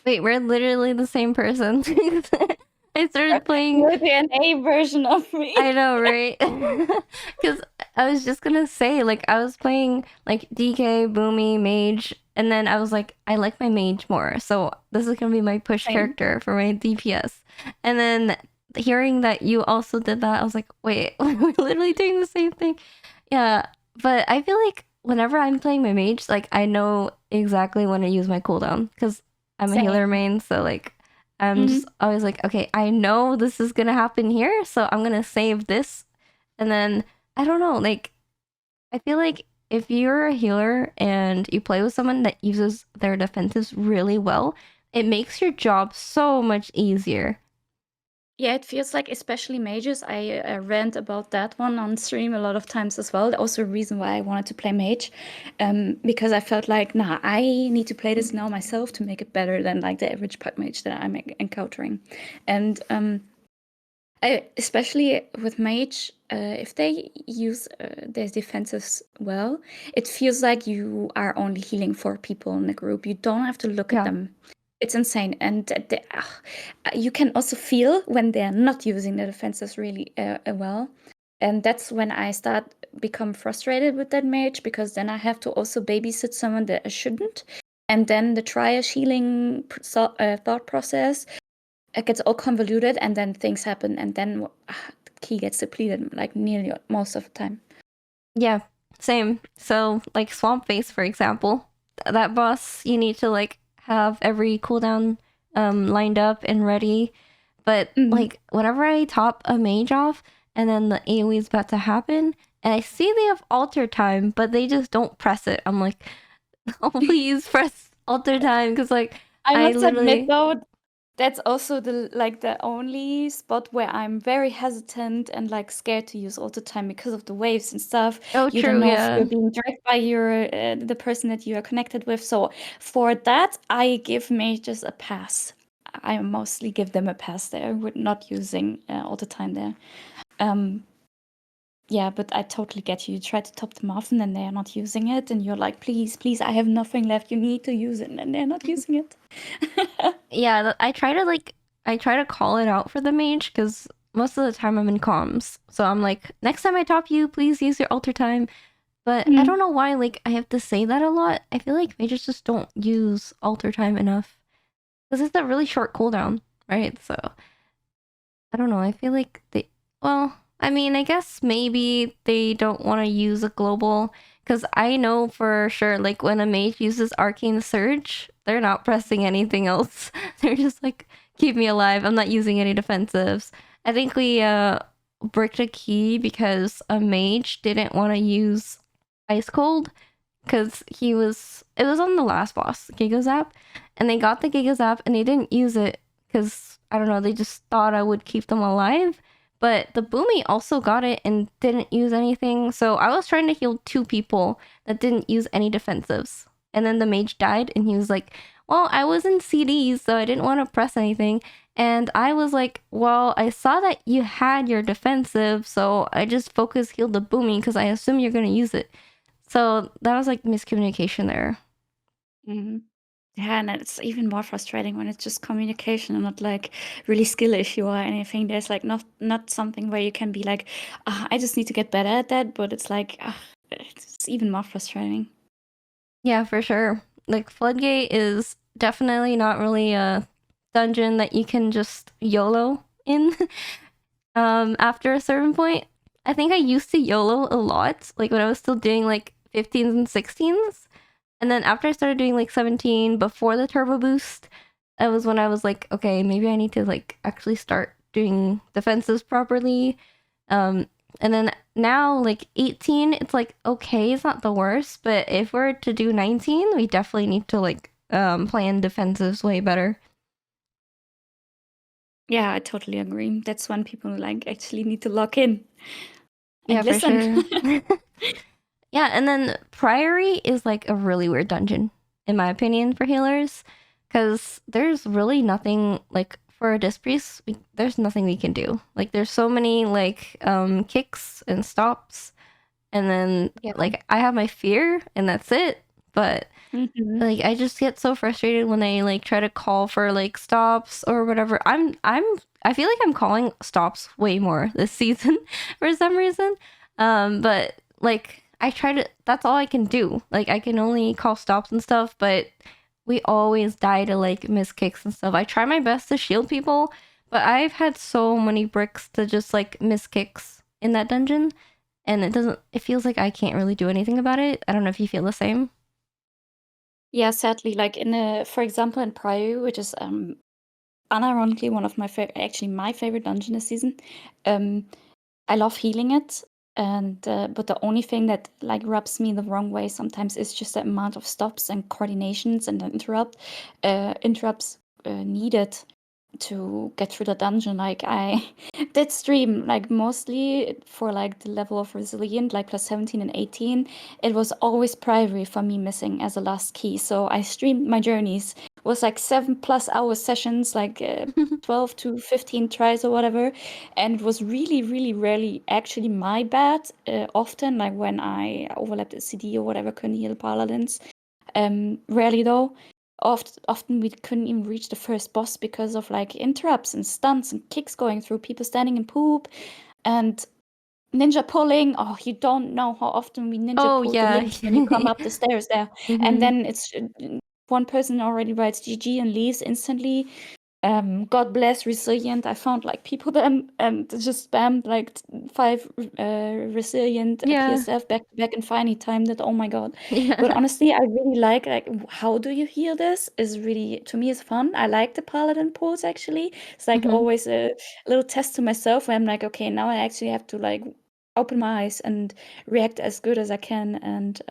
Wait, we're literally the same person. I started playing. You're the NA version of me. I know, right? Because I was just gonna say, like, I was playing like DK, Boomy, Mage, and then I was like, I like my Mage more, so this is gonna be my push Same. character for my DPS. And then hearing that you also did that, I was like, wait, we're literally doing the same thing. Yeah, but I feel like whenever I'm playing my Mage, like, I know exactly when to use my cooldown because I'm a healer main, so like I'm just always like, okay, I know this is gonna happen here, so I'm gonna save this. And then I don't know, like I feel like if you're a healer and you play with someone that uses their defensives really well, it makes your job so much easier. Yeah, it feels like, especially mages, I rant about that one on stream a lot of times as well. Also a reason why I wanted to play mage, because I felt like, nah, I need to play this now myself to make it better than like the average pug mage that I'm encountering. And especially with mage, if they use their defenses well, it feels like you are only healing 4 people in the group. You don't have to look at them. It's insane. And you can also feel when they're not using the defenses really well. And that's when I become frustrated with that mage, because then I have to also babysit someone that I shouldn't. And then the triage healing thought process, it gets all convoluted, and then things happen, and then the key gets depleted like nearly most of the time. Yeah, same. So like Swamp Face, for example, that boss, you need to like have every cooldown lined up and ready. But like whenever I top a mage off and then the AoE is about to happen and I see they have alter time, but they just don't press it, I'm like, oh please press alter time, because like I must admit though, that's also the only spot where I'm very hesitant and like scared to use alter time because of the waves and stuff. Oh, you true, don't know yeah. if you're being dragged by the person that you are connected with. So for that, I give mages a pass. I mostly give them a pass there with not using alter time there. Yeah, but I totally get you. You try to top them off and then they're not using it, and you're like, please, please, I have nothing left. You need to use it, and they're not using it. Yeah, I try to call it out for the mage because most of the time I'm in comms. So I'm like, next time I top you, please use your alter time. But I don't know why, like, I have to say that a lot. I feel like mages just don't use alter time enough. Because it's a really short cooldown, right? So, I don't know. I feel like I mean, I guess maybe they don't want to use a global. Because I know for sure, like, when a mage uses Arcane Surge, they're not pressing anything else. They're just like, keep me alive. I'm not using any defensives. I think we bricked a key because a mage didn't want to use Ice Cold because it was on the last boss, Giga Zap, and they got the Giga Zap and they didn't use it because I don't know, they just thought I would keep them alive. But the Boomy also got it and didn't use anything, so I was trying to heal 2 people that didn't use any defensives. And then the mage died and he was like, well, I was in CDs, so I didn't want to press anything. And I was like, well, I saw that you had your defensive, so I just focus healed the Boomy because I assume you're going to use it. So that was like miscommunication there. Mhm. Yeah, and it's even more frustrating when it's just communication and not like really skill issue or anything. There's like not something where you can be like, I just need to get better at that. But it's like, it's even more frustrating. Yeah, for sure. Like Floodgate is definitely not really a dungeon that you can just YOLO in. After a certain point, I think I used to YOLO a lot, like when I was still doing like 15s and 16s. And then after I started doing like 17 before the turbo boost, that was when I was like, okay, maybe I need to like actually start doing defenses properly. Um, and then now like 18, it's like okay, it's not the worst, but if we're to do 19, we definitely need to like plan defensives way better. Yeah, I totally agree. That's when people like actually need to lock in Yeah, and for listen. sure. Yeah, and then Priory is like a really weird dungeon, in my opinion, for healers, because there's really nothing like for a disc priest. There's nothing we can do. Like, there's so many like kicks and stops, and then Yeah. like I have my fear, and that's it. But Mhm. like I just get so frustrated when they like try to call for like stops or whatever. I feel like I'm calling stops way more this season for some reason. But like I try to that's all I can do. Like I can only call stops and stuff, but we always die to like miss kicks and stuff. I try my best to shield people, but I've had so many bricks to just like miss kicks in that dungeon, and it feels like I can't really do anything about it. I don't know if you feel the same. Yeah, sadly, like for example, in Priory, which is unironically one of actually my favorite dungeon this season. I love healing it, and but the only thing that like rubs me the wrong way sometimes is just the amount of stops and coordinations and the interrupts needed to get through the dungeon. Like I did stream like mostly for like the level of resilient, like plus 17 and 18. It was always Priory for me missing as a last key. So I streamed my journeys. It was like 7+ hour sessions, like 12 to 15 tries or whatever. And it was really, really rarely actually my bad. Often, like when I overlapped a CD or whatever, couldn't heal paladins. Rarely though. Often we couldn't even reach the first boss because of like interrupts and stunts and kicks going through, people standing in poop, and ninja pulling. Oh, you don't know how often we ninja Oh pulled the yeah. links when you come up the stairs there. And Hmm. then it's one person already writes GG and leaves instantly. God bless resilient. I found like people then and just spammed like 5 resilient Yeah. PSF back to back and finally timed it. Oh my god. But Yeah. honestly, I really like how do you heal this is really, to me, is fun. I like the paladin pulls actually. It's like Hmm. always a little test to myself where I'm like, okay, now I actually have to like open my eyes and react as good as I can. And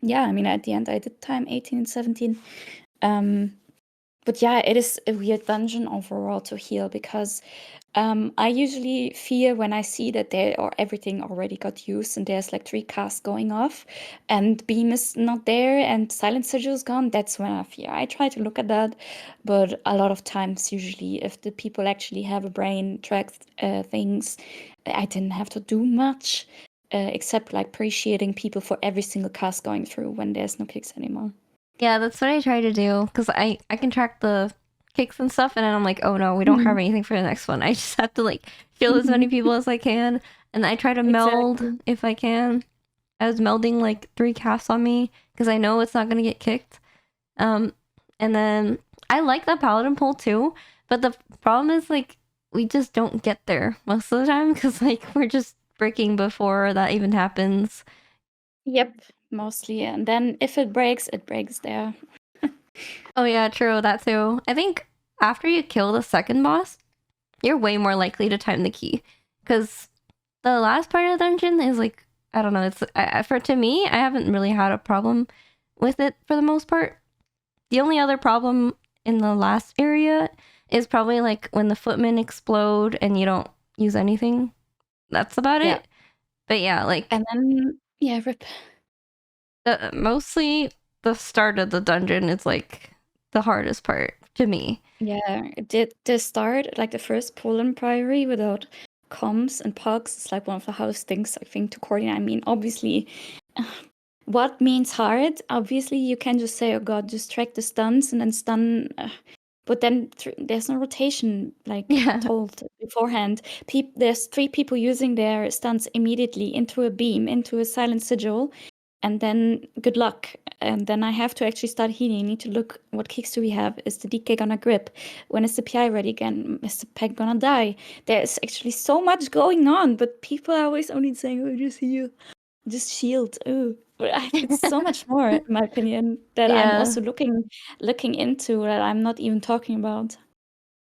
yeah, I mean, at the end I did time 18 and 17. But yeah, it is a weird dungeon overall to heal because I usually fear when I see that everything already got used and there's like 3 casts going off and beam is not there and silent sigil is gone. That's when I fear. I try to look at that, but a lot of times, usually, if the people actually have a brain, track things, I didn't have to do much except like appreciating people for every single cast going through when there's no kicks anymore. Yeah, that's what I try to do because I can track the kicks and stuff, and then I'm like, oh no, we don't have Mhm. anything for the next one. I just have to like kill as many people as I can, and I try to meld Exactly. if I can. I was melding like 3 casts on me because I know it's not gonna get kicked. Um, and then I like the paladin pull too, but the problem is like we just don't get there most of the time because like we're just breaking before that even happens. Yep, mostly. And then if it breaks there. Oh yeah, true, that too. I think after you kill the second boss, you're way more likely to time the key. Because the last part of the dungeon is like, I don't know, to me, I haven't really had a problem with it for the most part. The only other problem in the last area is probably like when the footmen explode and you don't use anything. That's about Yeah. it. But yeah, like And then, yeah, rip. mostly the start of the dungeon is like the hardest part to me. Yeah, the start, like the first Poland Priory without comms and pugs, is like one of the hardest things I think to coordinate. I mean, obviously, what means hard? Obviously, you can just say, "Oh God, just track the stuns and then stun." But then there's no rotation, like Yeah. told beforehand. There's 3 people using their stuns immediately into a beam, into a silent sigil, and then good luck. And then I have to actually start healing. I need to look what kicks do we have. Is the DK gonna grip? When is the PI ready again? Is the peg gonna die? There's actually so much going on, but people are always only saying, "Oh, just heal, just shield." Oh, it's so much more, in my opinion, that I'm also looking into that I'm not even talking about.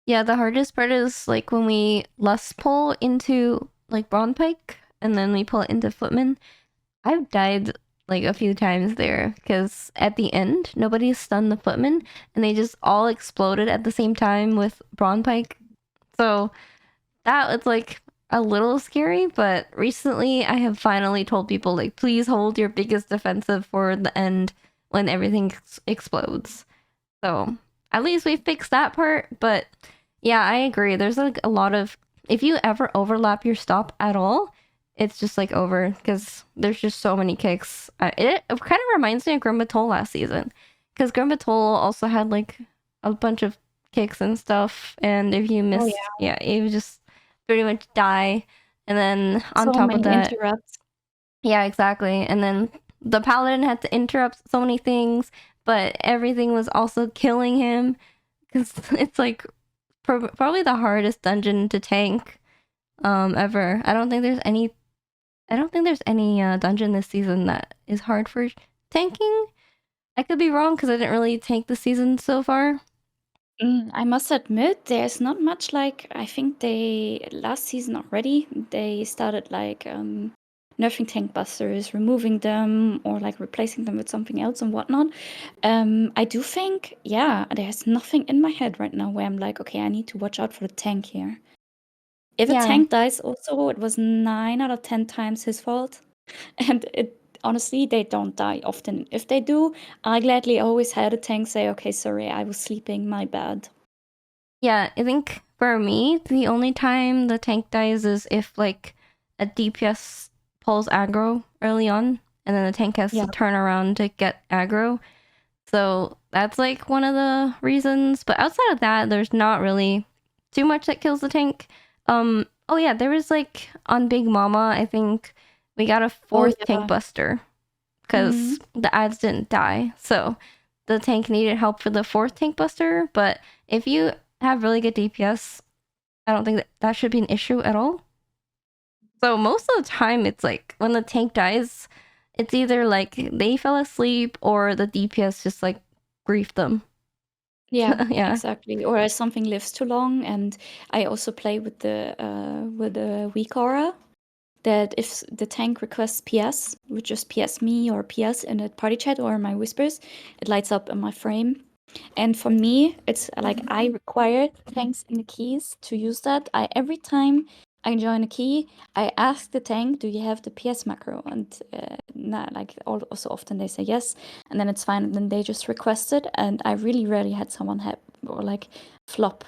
Yeah, the hardest part is like when we lust pull into like Brawn Pike and then we pull it into Footman. I've died like a few times there because at the end nobody stunned the Footman and they just all exploded at the same time with Brawn Pike. So that was like a little scary, but recently I have finally told people like please hold your biggest defensive for the end when everything explodes. So at least we fixed that part, but yeah, I agree. There's like a lot of if you ever overlap your stop at all, it's just like over because there's just so many kicks. It kind of reminds me of Grimbatol last season because Grimbatol also had like a bunch of kicks and stuff, and if you missed, yeah, you just pretty much die. And then on So top of many that, interrupts. yeah, exactly. And then the paladin had to interrupt so many things, but everything was also killing him because it's like probably the hardest dungeon to tank ever. I don't think there's any dungeon this season that is hard for tanking. I could be wrong because I didn't really tank the season so far. I must admit, there's not much like I think they last season already. They started like nerfing tank busters, removing them, or like replacing them with something else and whatnot. I do think, yeah, there's nothing in my head right now where I'm like, okay, I need to watch out for the tank here. If a tank dies, also, it was 9 out of 10 times his fault, and honestly, they don't die often. If they do, I gladly always had a tank say, "Okay, sorry, I was sleeping, my bad." Yeah, I think for me, the only time the tank dies is if like a DPS pulls aggro early on, and then the tank has to turn around to get aggro. So that's like one of the reasons. But outside of that, there's not really too much that kills the tank. Oh yeah, there was like on Big Mama, I think we got a 4th tank buster because the ads didn't die. So the tank needed help for the 4th tank buster. But if you have really good DPS, I don't think that should be an issue at all. So most of the time, it's like when the tank dies, it's either like they fell asleep or the DPS just like griefed them. Yeah, Yeah. exactly. Or something lives too long, and I also play with the weak aura. That if the tank requests PS, would just PS me or PS in a party chat or my whispers, it lights up in my frame. And for me, it's like I require tanks in the keys to use that. Every time I join a key, I ask the tank, "Do you have the PS macro?" And like also often they say yes, and then it's fine. And then they just request it, and I really rarely had someone have or like flop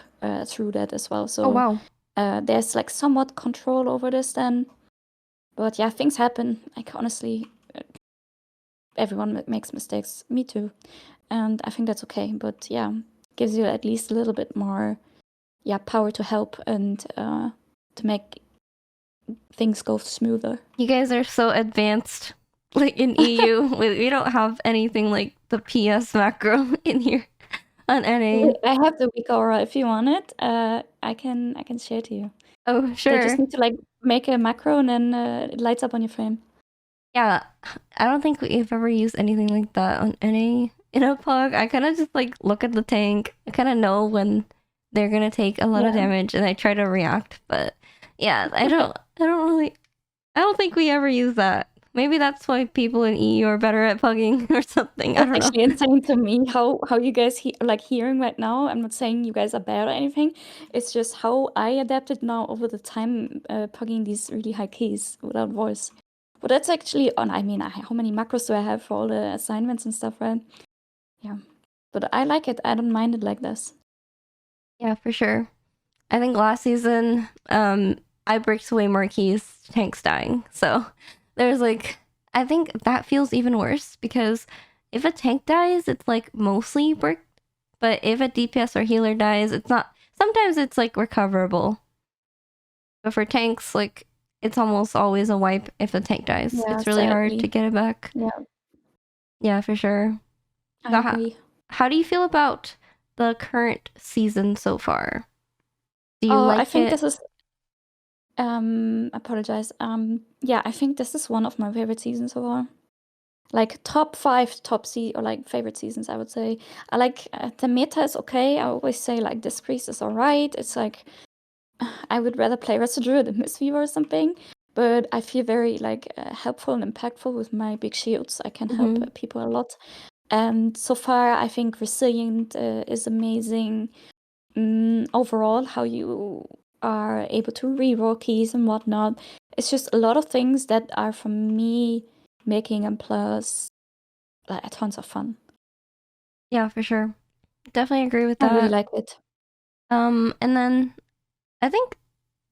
through that as well. So wow. There's like somewhat control over this then. But yeah, things happen. Like honestly, everyone makes mistakes. Me too. And I think that's okay. But yeah, gives you at least a little bit more, power to help and to make things go smoother. You guys are so advanced. Like in EU, we don't have anything like the PS macro in here on NA. I have the weak aura if you want it. I can share to you. Oh, They sure. just need to like make a macro and then it lights up on your frame. Yeah, I don't think we've ever used anything like that on NA in a pug. I kind of just like look at the tank. I kind of know when they're gonna take a lot of damage, and I try to react. But yeah, I don't think we ever use that. Maybe that's why people in EU are better at pugging or something. I don't know. It's actually insane to me how you guys like hearing right now. I'm not saying you guys are bad or anything. It's just how I adapted now over the time pugging these really high keys without voice. But that's actually on. I mean, how many macros do I have for all the assignments and stuff, right? Yeah, but I like it. I don't mind it like this. Yeah, for sure. I think last season, I bricked way more keys, tanks dying. So there's like I think that feels even worse because if a tank dies, it's like mostly bricked. But if a DPS or healer dies, it's not. Sometimes it's like recoverable. But for tanks, like it's almost always a wipe if a tank dies. Yeah, It's really hard to sadly. get it back. Yeah, Yeah, for sure. I So agree. how do you feel about the current season so far? Do you Oh, I like think it? this is apologize. Yeah, I think this is one of my favorite seasons so far. Like top 5 or like favorite seasons, I would say. I like the meta is okay. I always say like this priest is alright. It's like I would rather play Residue than Mistweaver or something. But I feel very like helpful and impactful with my big shields. I can help Mhm. people a lot. And so far, I think Resilient is amazing. Overall, how you are able to reroll keys and whatnot. It's just a lot of things that are for me making M plus like tons of fun. Yeah, for sure. Definitely agree with I really that. like it. And then I think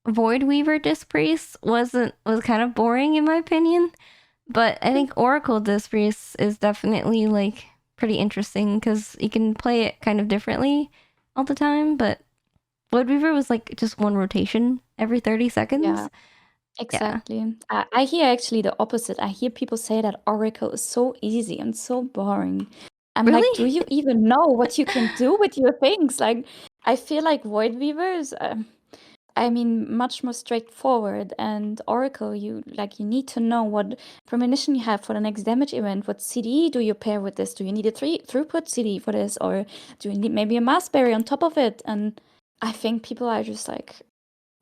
Void Weaver Disc Priest was kind of boring in my opinion, but I think Oracle Disc Priest is definitely like pretty interesting because you can play it kind of differently all the time. But Void Weaver was like just one rotation every 30 seconds. Yeah, Yeah, exactly. I hear actually the opposite. I hear people say that Oracle is so easy and so boring. I'm like, do really? you even know what you can do with your things? Like, I feel like Void Weaver is I mean, much more straightforward. And Oracle, you need to know what premonition you have for the next damage event. What CD do you pair with this? Do you need a throughput CD for this, or do you need maybe a mass berry on top of it? And I think people are just like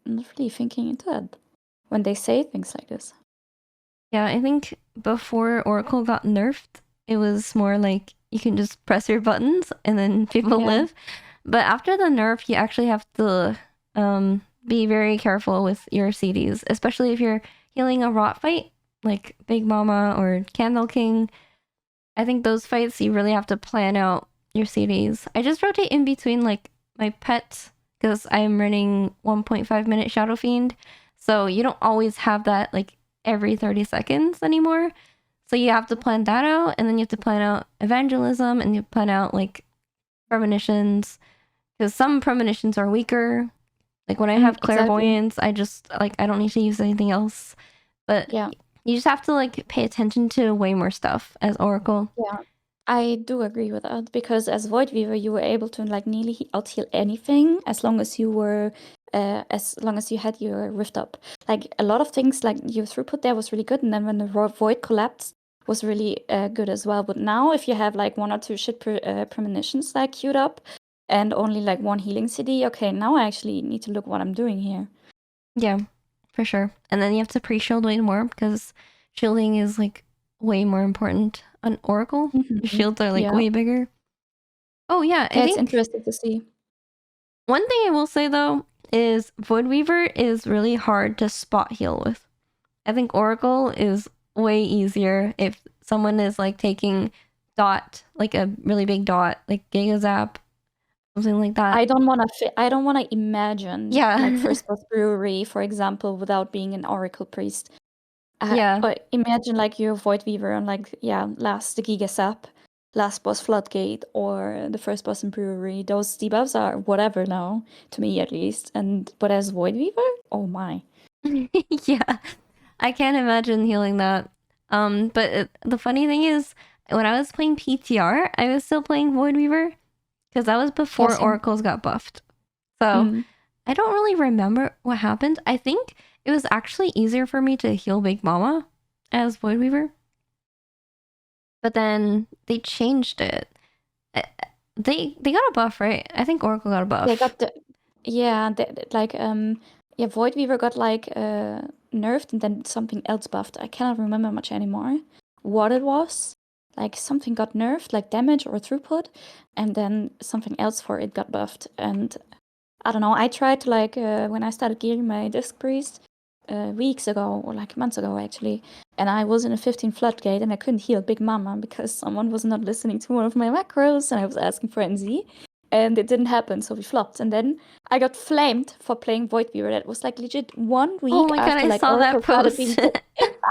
not really thinking into that when they say things like this. Yeah, I think before Oracle got nerfed, it was more like you can just press your buttons and then people Yeah. live. But after the nerf, you actually have to be very careful with your CDs, especially if you're healing a rot fight like Big Mama or Candle King. I think those fights you really have to plan out your CDs. I just rotate in between like my pets because I'm running 1.5 minute Shadow Fiend. So you don't always have that like every 30 seconds anymore. So you have to plan that out, and then you have to plan out evangelism, and you plan out like premonitions because some premonitions are weaker. Like when I have Exactly. clairvoyance, I just like I don't need to use anything else. But Yeah. you just have to like pay attention to way more stuff as Oracle. Yeah. I do agree with that because as Void Weaver, you were able to like nearly out heal anything as long as you had your Rift up. Like a lot of things, like your throughput there was really good, and then when the Void collapsed, was really good as well. But now, if you have like 1 or 2 premonitions like queued up, and only like 1 healing CD, okay, now I actually need to look what I'm doing here. Yeah, for sure. And then you have to pre-shield way more because shielding is like way more important on Oracle. Shields are like Yeah. way bigger. Oh yeah, I Yeah, it's think interesting to see. one thing I will say though is Void Weaver is really hard to spot heal with. I think Oracle is way easier if someone is like taking dot, like a really big dot, like Giga Zap, something like that. I don't wanna imagine like Yeah. first boss Priory, for example, without being an Oracle priest. Yeah. But imagine like you're Void Weaver and like last the Giga Sap, last boss Floodgate, or the first boss in Brewery. Those debuffs are whatever now, to me at least. But as Void Weaver, oh my. Yeah. I can't imagine healing that. But the funny thing is, when I was playing PTR, I was still playing Void Weaver because that was Yeah, before same. Oracles got buffed. So Mm. I don't really remember what happened. I think it was actually easier for me to heal Big Mama as Void Weaver. But then they changed it. Uh, They got a buff, right? I think Oracle got a They buff. got Void Weaver got like nerfed and then something else buffed. I cannot remember much anymore what it was. Like something got nerfed, like damage or throughput, and then something else for it got buffed. And I don't know. I tried to like when I started gearing my Disc Priest weeks ago or like months ago actually, and I was in a 15 floodgate and I couldn't heal Big Mama because someone was not listening to one of my macros and I was asking for NZ. And it didn't happen, so we flopped. And then I got flamed for playing Void Weaver. That was like legit 1 Oh week my god, after I like saw that Oracle started being post.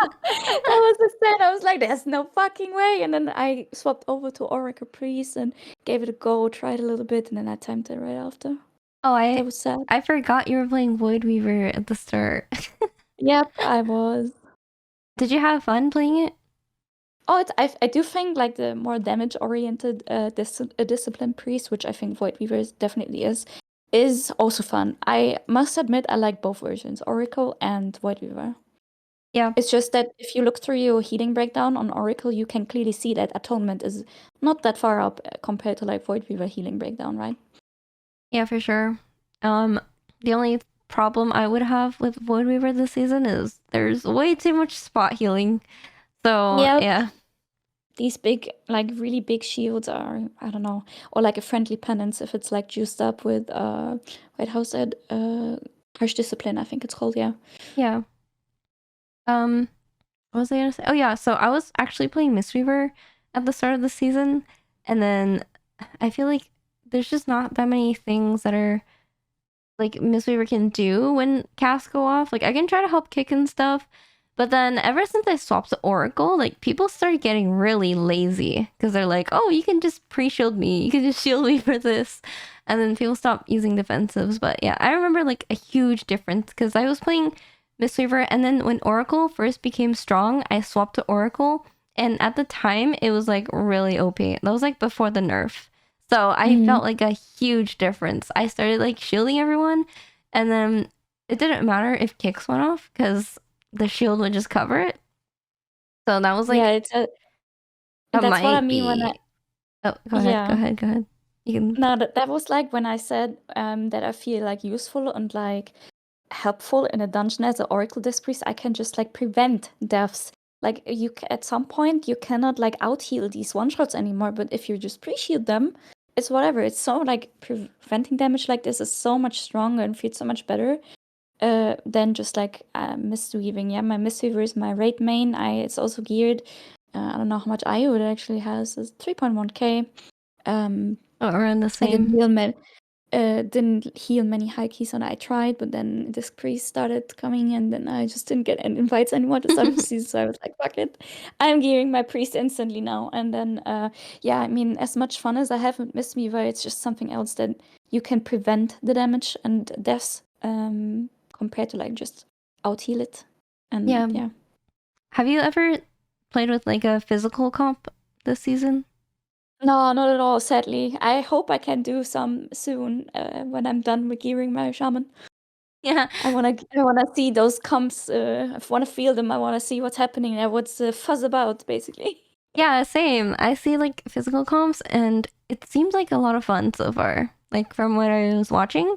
That was the stand. I was like, there's no fucking way. And then I swapped over to Oracle Priest and gave it a go, tried a little bit, and then I timed it right after. Oh, That was sad. I forgot you were playing Void Weaver at the start. Yep, I was. Did you have fun playing it? Oh, I do think like the more damage-oriented discipline priest, which I think Void Weaver definitely is also fun. I must admit I like both versions, Oracle and Void Weaver. Yeah. It's just that if you look through your healing breakdown on Oracle, you can clearly see that Atonement is not that far up compared to like Void Weaver healing breakdown, right? Yeah, for sure. The only problem I would have with Void Weaver this season is there's way too much spot healing. So, Yep. yeah. These big, like really big shields are, I don't know, or like a friendly penance if it's like juiced up with wait, how's that? Harsh Discipline, I think it's called, yeah. Yeah. What was I gonna say? Oh yeah, so I was actually playing Mistweaver at the start of the season, and then I feel like there's just not that many things that are like Mistweaver can do when casts go off. Like I can try to help kick and stuff, but then ever since I swapped to Oracle, like people started getting really lazy because they're like, oh, you can just pre-shield me, you can just shield me for this, and then people stop using defensives. But yeah, I remember like a huge difference because I was playing Mistweaver, and then when Oracle first became strong, I swapped to Oracle, and at the time it was like really OP. That was like before the nerf. So I felt like a huge difference. I started like shielding everyone, and then it didn't matter if kicks went off because the shield would just cover it. So that was like, Yeah, that that's what I might mean when I be. Oh, go ahead, go yeah. ahead, go ahead. You can. No, that was like when I said that I feel like useful and like helpful in a dungeon as an Oracle Disc Priest. I can just like prevent deaths. Like at some point you cannot like out heal these one shots anymore. But if you just pre-shield them, it's whatever. It's so like preventing damage like this is so much stronger and feels so much better than just like Mistweaving. Yeah, my Mistweaver is my raid main. It's also geared. I don't know how much IO it actually has. It's 3.1k. Around the I same. didn't heal many high keys and I tried, but then Disc Priest started coming and then I just didn't get any invites anymore at the start of the season. So I was like, fuck it. I'm gearing my priest instantly now. And then yeah, I mean, as much fun as I have with Mistweaver, it's just something else that you can prevent the damage and deaths compared to like just out heal it. And yeah. Have you ever played with like a physical comp this season? No, not at all, sadly. I hope I can do some soon when I'm done with gearing my shaman. Yeah. I wanna see those comps. I wanna feel them. I wanna see what's happening there. What's the fuss about, basically. Yeah, same. I see like physical comps, and it seems like a lot of fun so far. Like from what I was watching,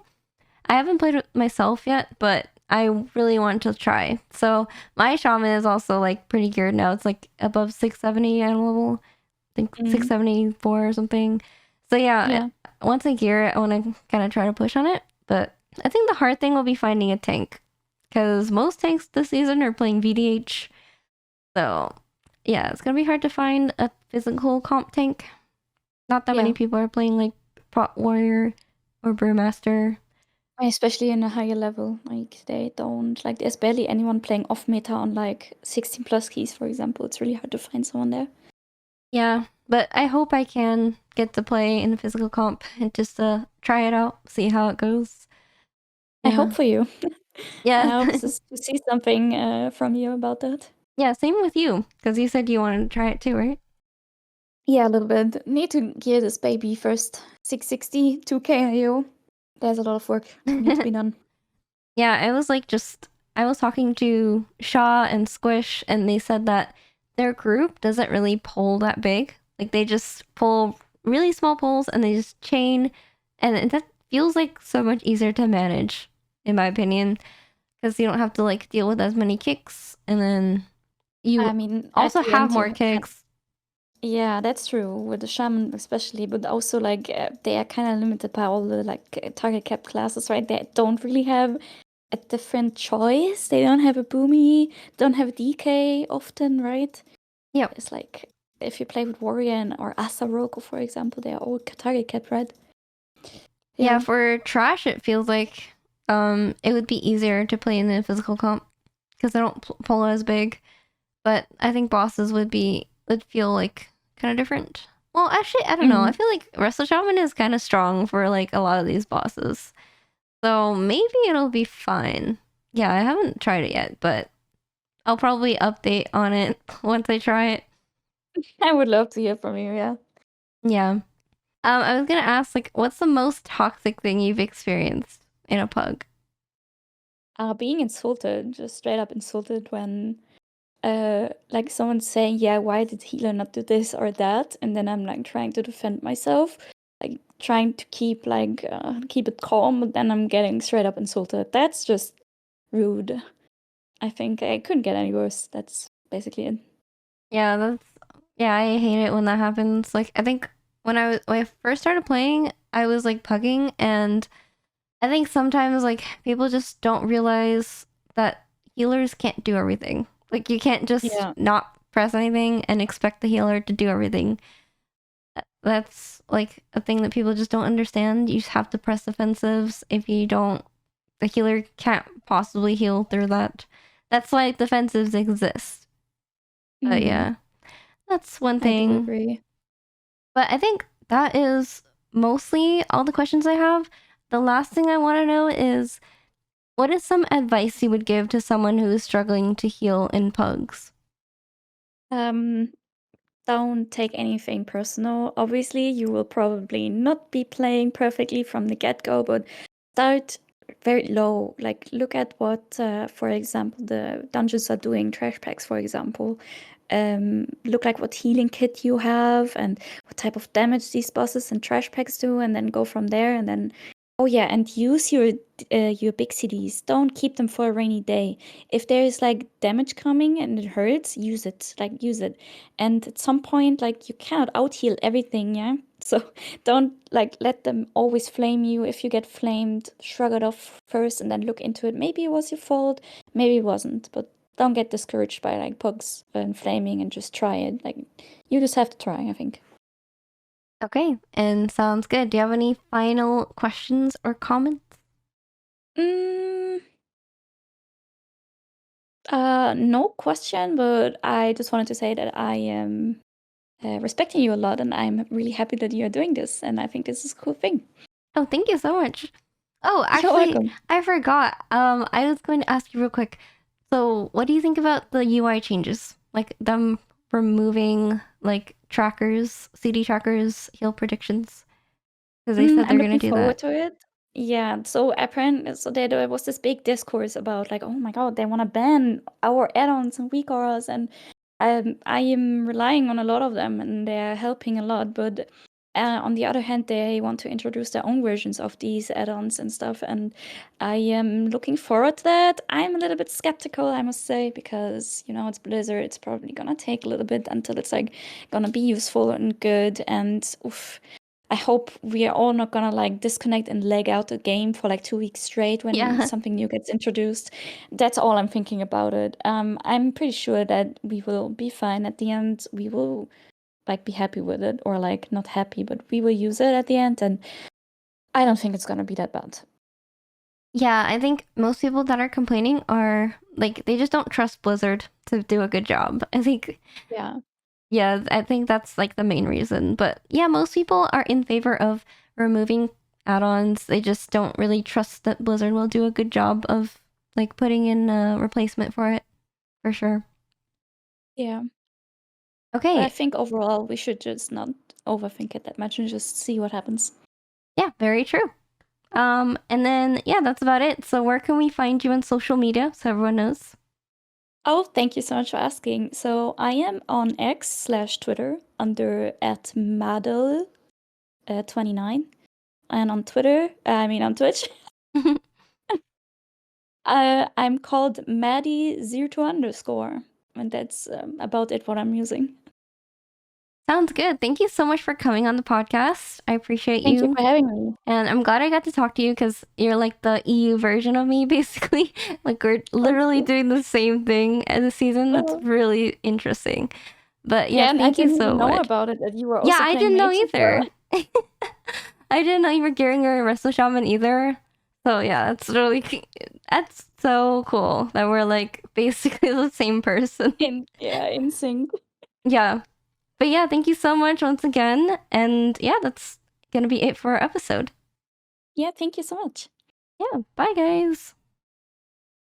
I haven't played it myself yet, but I really want to try. So my shaman is also like pretty geared now. It's like above 670 at level, I think 674 or something. So yeah, once I gear it, I want to kind of try to push on it. But I think the hard thing will be finding a tank, because most tanks this season are playing VDH. So yeah, it's gonna be hard to find a physical comp tank. Not that many people are playing like Prot Warrior or Brewmaster. Especially in a higher level, like they don't like. There's barely anyone playing off meta on like 16 plus keys, for example. It's really hard to find someone there. Yeah, but I hope I can get to play in a physical comp and just try it out, see how it goes. I hope for you. Yeah. I hope to see something from you about that. Yeah, same with you, because you said you wanted to try it too, right? Yeah, a little bit. Need to gear this baby first. 660, 2k IO. There's a lot of work that needs to be done. Yeah, I was talking to Shaw and Squish, and they said that their group doesn't really pull that big. Like they just pull really small pulls and they just chain, and that feels like so much easier to manage, in my opinion, because you don't have to like deal with as many kicks, and then you also have more kicks. Yeah, that's true with the shaman especially, but also like they are kind of limited by all the like target cap classes, right? They don't really have a different choice. They don't have a boomy, don't have a DK often, right? Yeah, it's like if you play with warrior or Asa Roku, for example, they are all target cap, right? Yeah, for trash, it feels like it would be easier to play in the physical comp because they don't pull as big. but I think bosses would feel like kind of different. Well, actually, I don't know. I Mm. feel like Resto Shaman is kind of strong for like a lot of these bosses, so maybe it'll be fine. Yeah, I haven't tried it yet, but I'll probably update on it once I try it. I would love to hear from you, yeah. Yeah. I was gonna ask, like, what's the most toxic thing you've experienced in a pug? Being insulted, just straight up insulted when like someone's saying, yeah, why did healer not do this or that? And then I'm like trying to defend myself, like trying to keep it calm, but then I'm getting straight up insulted. That's just rude. I think I couldn't get any worse. That's basically it. Yeah, I hate it when that happens. Like, I think when I first started playing, I was like pugging, and I think sometimes like people just don't realize that healers can't do everything. Like, you can't just Yeah. not press anything and expect the healer to do everything. That's like a thing that people just don't understand. You just have to press defensives. If you don't, the healer can't possibly heal through that. That's why defensives exist. But Mm, yeah, that's one I do thing. agree. But I think that is mostly all the questions I have. The last thing I want to know is, what is some advice you would give to someone who is struggling to heal in pugs? Um, don't take anything personal. Obviously, you will probably not be playing perfectly from the get-go, but start very low. Like, look at what, for example, the dungeons are doing, trash packs, for example. Look like what healing kit you have and what type of damage these bosses and trash packs do, and then go from there. And then, oh yeah, and use your big CDs. Don't keep them for a rainy day. If there is like damage coming and it hurts, use it. Like, use it. And at some point, like, you cannot out heal everything, yeah. So don't like let them always flame you. If you get flamed, shrug it off first and then look into it. Maybe it was your fault, maybe it wasn't, but don't get discouraged by like pugs and flaming and just try it. Like, you just have to try, I think. Okay, and sounds good. Do you have any final questions or comments? Mm, no question, but I just wanted to say that I am respecting you a lot, and I'm really happy that you're doing this, and I think this is a cool thing. Oh, thank you so much. Oh, You're actually, welcome. I forgot. I was going to ask you real quick. So, what do you think about the UI changes? Like them removing like trackers, CD trackers, heal predictions? Because they said I'm they're gonna looking do forward that. to it. Yeah, so apparently, so there was this big discourse about like, oh my God, they want to ban our add-ons and weak auras, and I am relying on a lot of them, and they're helping a lot. But on the other hand, they want to introduce their own versions of these add-ons and stuff, and I am looking forward to that. I'm a little bit skeptical, I must say, because you know it's Blizzard. It's probably gonna take a little bit until it's like gonna be useful and good, and oof. I hope we are all not gonna like disconnect and leg out the game for like 2 weeks straight when Yeah. something new gets introduced. That's all I'm thinking about it. I'm pretty sure that we will be fine at the end. We will like be happy with it, or like not happy, but we will use it at the end, and I don't think it's gonna be that bad. Yeah, I think most people that are complaining are like, they just don't trust Blizzard to do a good job. I think, Yeah. yeah, I think that's like the main reason. But yeah, most people are in favor of removing add-ons. They just don't really trust that Blizzard will do a good job of like putting in a replacement for it, for sure. Yeah. But I Okay, think overall we should just not overthink it that much and just see what happens. yeah, very true. And then yeah, that's about it. So where can we find you on social media so everyone knows? Oh, thank you so much for asking. So I am on X/Twitter under @Madel29, and on Twitter, I mean on Twitch, I'm called Maddy02_, and that's about it. What I'm using. Sounds good. Thank you so much for coming on the podcast. I appreciate Thank you you. for having me. And I'm glad I got to talk to you because you're like the EU version of me, basically. Like, we're Oh, literally cool. doing the same thing as a season. That's Oh. really interesting. But yeah, Yeah, and I thank you didn't so even know much. about it that you were Yeah, also I playing didn't know mage before. either. I didn't know you were getting a Wrestle Shaman either. So yeah, that's so cool that we're like basically the same person. In sync. Yeah. But yeah, thank you so much once again. And yeah, that's gonna be it for our episode. Yeah, thank you so much. Yeah, bye guys.